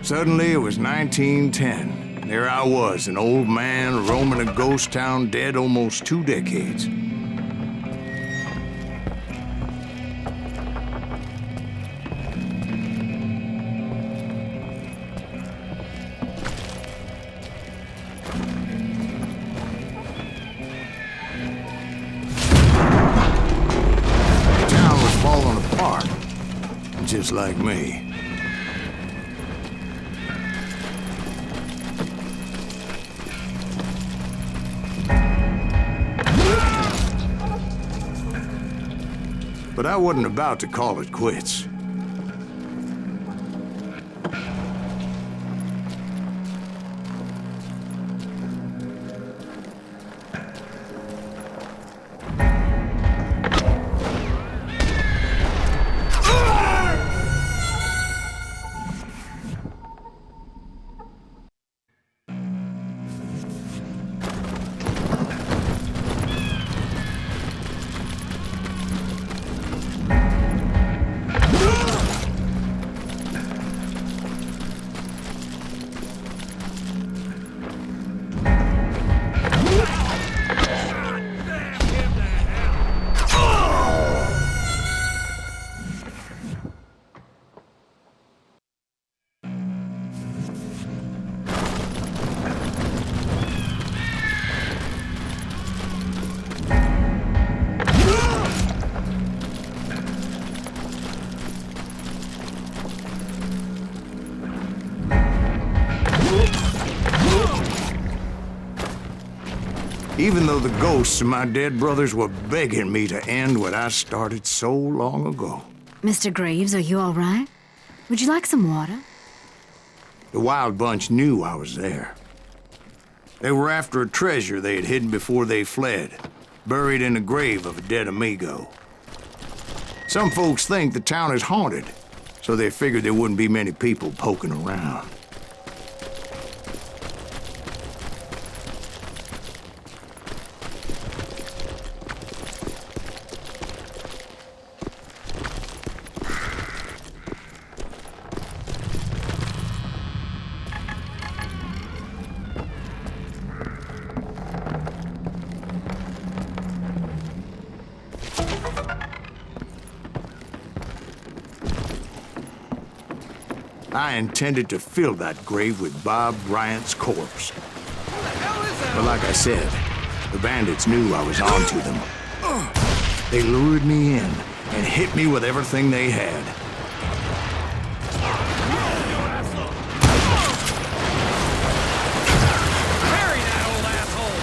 Suddenly, it was 1910. There I was, an old man roaming a ghost town dead almost 2 decades. Just like me. But I wasn't about to call it quits. Even though the ghosts of my dead brothers were begging me to end what I started so long ago. Mr. Graves, are you all right? Would you like some water? The Wild Bunch knew I was there. They were after a treasure they had hidden before they fled, buried in the grave of a dead amigo. Some folks think the town is haunted, so they figured there wouldn't be many people poking around. I intended to fill that grave with Bob Bryant's corpse. But like I said, the bandits knew I was on to them. They lured me in and hit me with everything they had. Bury that old asshole!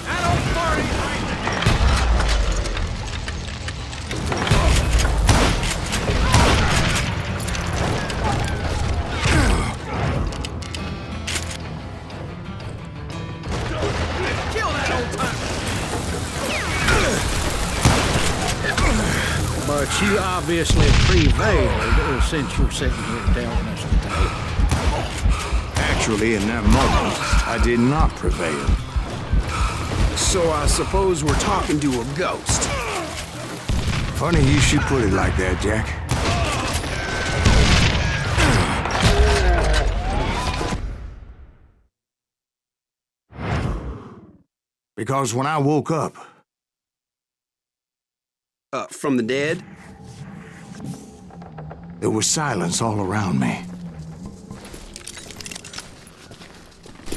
That old party right there! Kill that old timer! But you obviously prevailed since you're sitting here telling us today. Actually, in that moment, I did not prevail. So I suppose we're talking to a ghost. Funny you should put it like that, Jack. Because when I woke up, From the dead? there was silence all around me.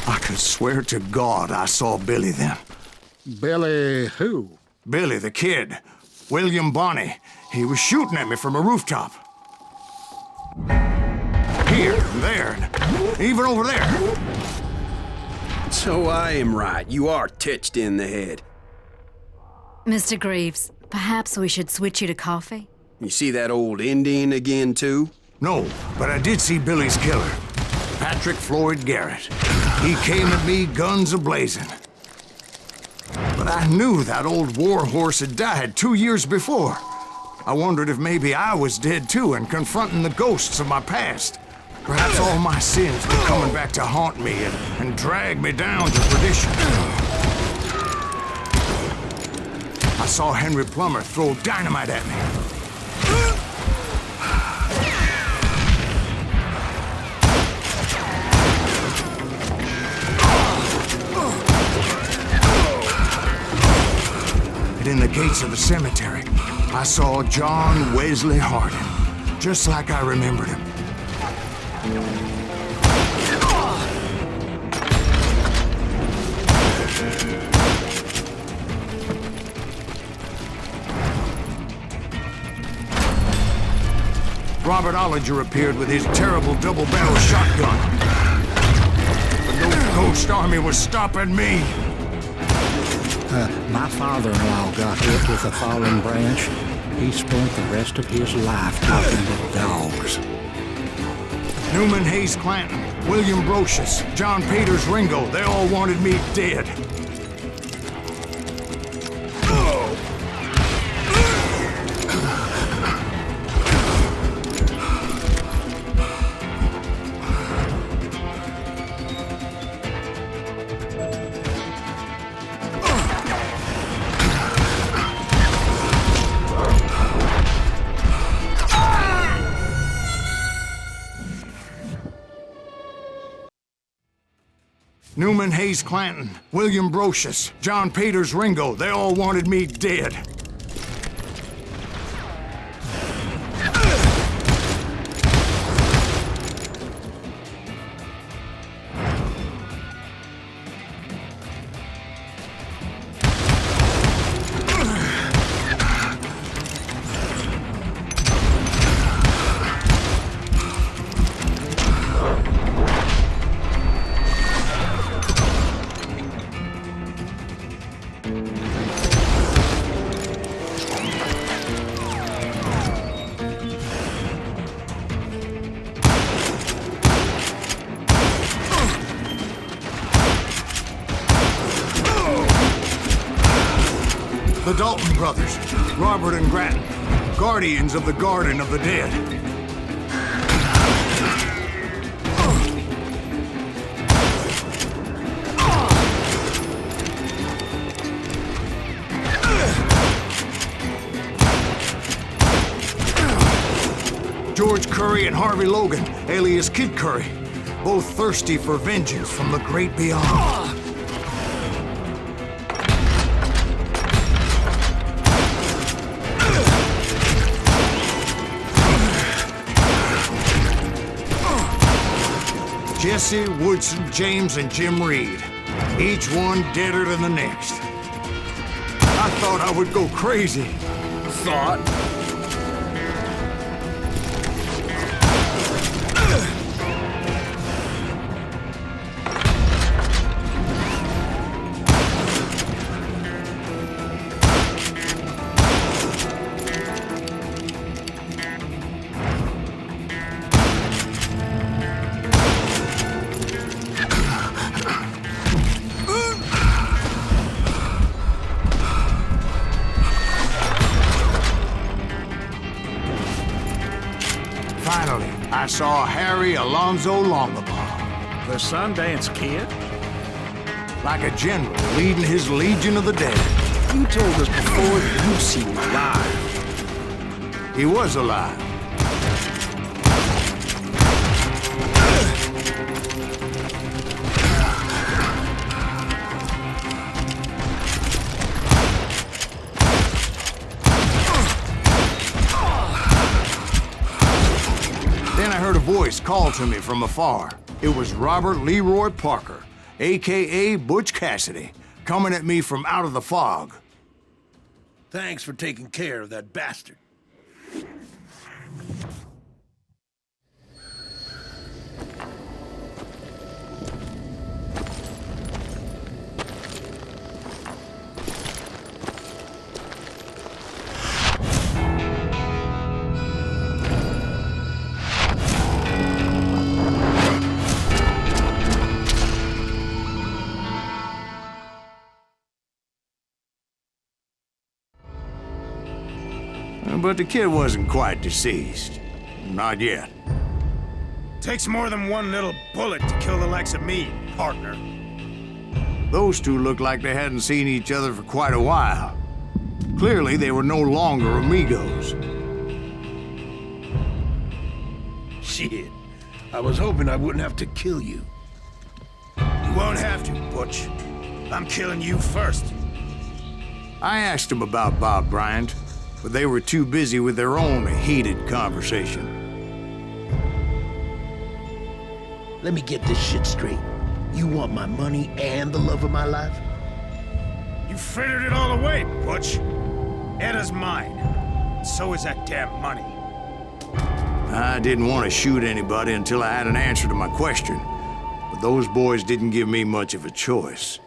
I could swear to God I saw Billy then. Billy who? Billy, the kid. William Bonney. He was shooting at me from a rooftop. Here, there, and even over there. So I am right. You are titched in the head. Mr. Greaves, perhaps we should switch you to coffee? You see that old Indian again, too? No, but I did see Billy's killer, Patrick Floyd Garrett. He came at me guns a-blazing. But I knew that old war horse had died 2 years before. I wondered if maybe I was dead too and confronting the ghosts of my past. Perhaps all my sins were coming back to haunt me and drag me down to perdition. I saw Henry Plummer throw dynamite at me. And in the gates of the cemetery, I saw John Wesley Hardin, just like I remembered him. Robert Ollinger appeared with his terrible double-barrel shotgun. But no ghost army was stopping me. My father-in-law got hit with a fallen branch. He spent the rest of his life talking to dogs. Newman Hayes Clanton, William Brocious, John Peters Ringo, they all wanted me dead. Newman Hayes Clanton, William Brocious, John Peters Ringo, they all wanted me dead. The Dalton brothers, Robert and Grattan, guardians of the Garden of the Dead. George Curry and Harvey Logan, alias Kid Curry, both thirsty for vengeance from the great beyond. Jesse, Woodson, James, and Jim Reed. Each one deader than the next. I thought I would go crazy. Thought? Finally, I saw Harry Alonzo Longabaugh. The Sundance Kid? Like a general leading his legion of the dead. You told us before that you've seen him alive. He was alive. Then I heard a voice call to me from afar. It was Robert Leroy Parker, a.k.a. Butch Cassidy, coming at me from out of the fog. Thanks for taking care of that bastard. But the kid wasn't quite deceased. Not yet. Takes more than one little bullet to kill the likes of me, partner. Those two looked like they hadn't seen each other for quite a while. Clearly, they were no longer amigos. Shit. I was hoping I wouldn't have to kill you. You won't have to, Butch. I'm killing you first. I asked them about Bob Bryant, but they were too busy with their own heated conversation. Let me get this shit straight. You want my money and the love of my life? You frittered it all away, Butch. Edda's mine. So is that damn money. I didn't want to shoot anybody until I had an answer to my question, but those boys didn't give me much of a choice.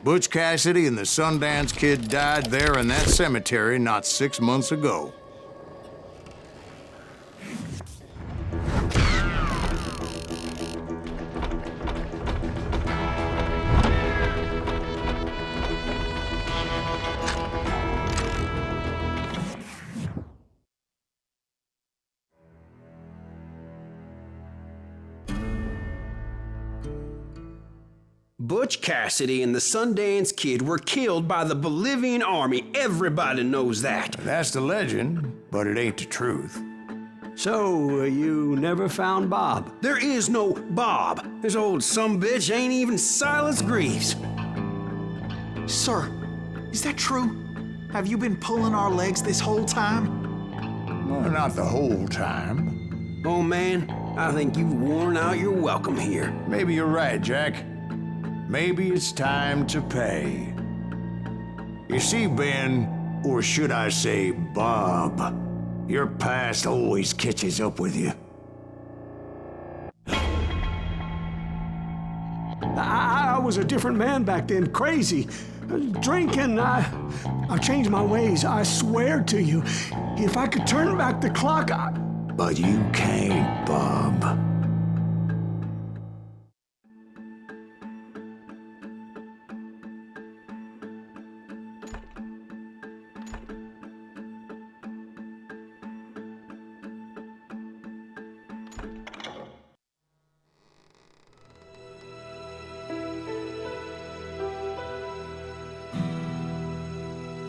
Butch Cassidy and the Sundance Kid died there in that cemetery not 6 months ago. Butch Cassidy and the Sundance Kid were killed by the Bolivian army. Everybody knows that. That's the legend, but it ain't the truth. So, you never found Bob? There is no Bob. This old sumbitch ain't even Silas Greaves. Sir, is that true? Have you been pulling our legs this whole time? Well, not the whole time. Oh man, I think you've worn out your welcome here. Maybe you're right, Jack. Maybe it's time to pay. You see, Ben, or should I say Bob, your past always catches up with you. I was a different man back then, crazy. Drinking, I've changed my ways. I swear to you. If I could turn back the clock, But you can't, Bob.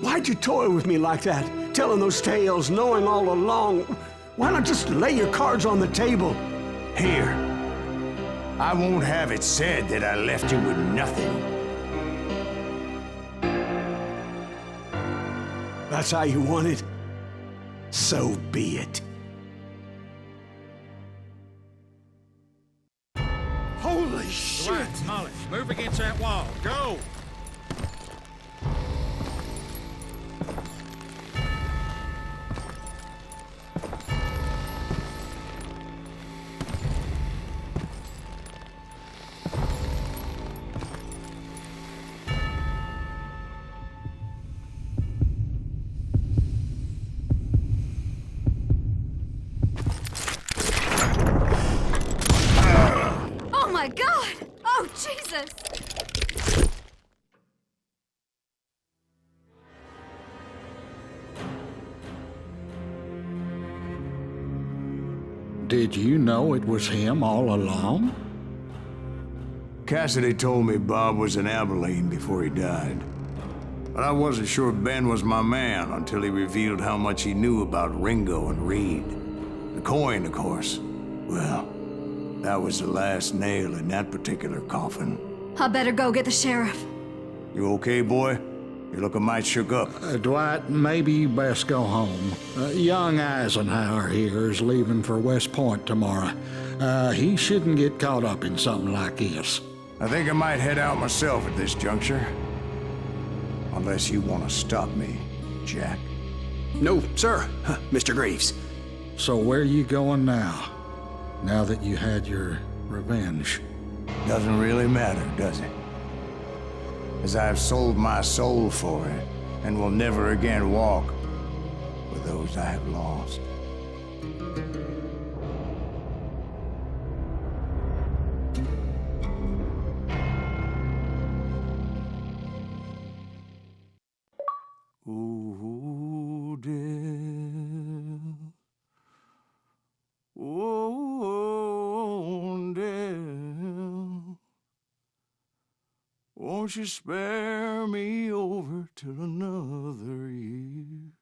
Why'd you toy with me like that? Telling those tales, knowing all along. Why not just lay your cards on the table? Here. I won't have it said that I left you with nothing. That's how you want it? So be it. Holy shit! Dwight, Molly, move against that wall. Go! Oh my God! Oh, Jesus! Did you know it was him all along? Cassidy told me Bob was in Abilene before he died. But I wasn't sure Ben was my man until he revealed how much he knew about Ringo and Reed. The coin, of course. Well, that was the last nail in that particular coffin. I better go get the sheriff. You okay, boy? You're looking mighty shook up. Dwight, maybe you best go home. Young Eisenhower here is leaving for West Point tomorrow. He shouldn't get caught up in something like this. I think I might head out myself at this juncture. Unless you want to stop me, Jack. No, sir, Mr. Graves. So where you going now? Now that you had your revenge? Doesn't really matter, does it? As I've sold my soul for it, and will never again walk with those I have lost. Ooh, dear. Oh, dear. Won't you spare me over till another year?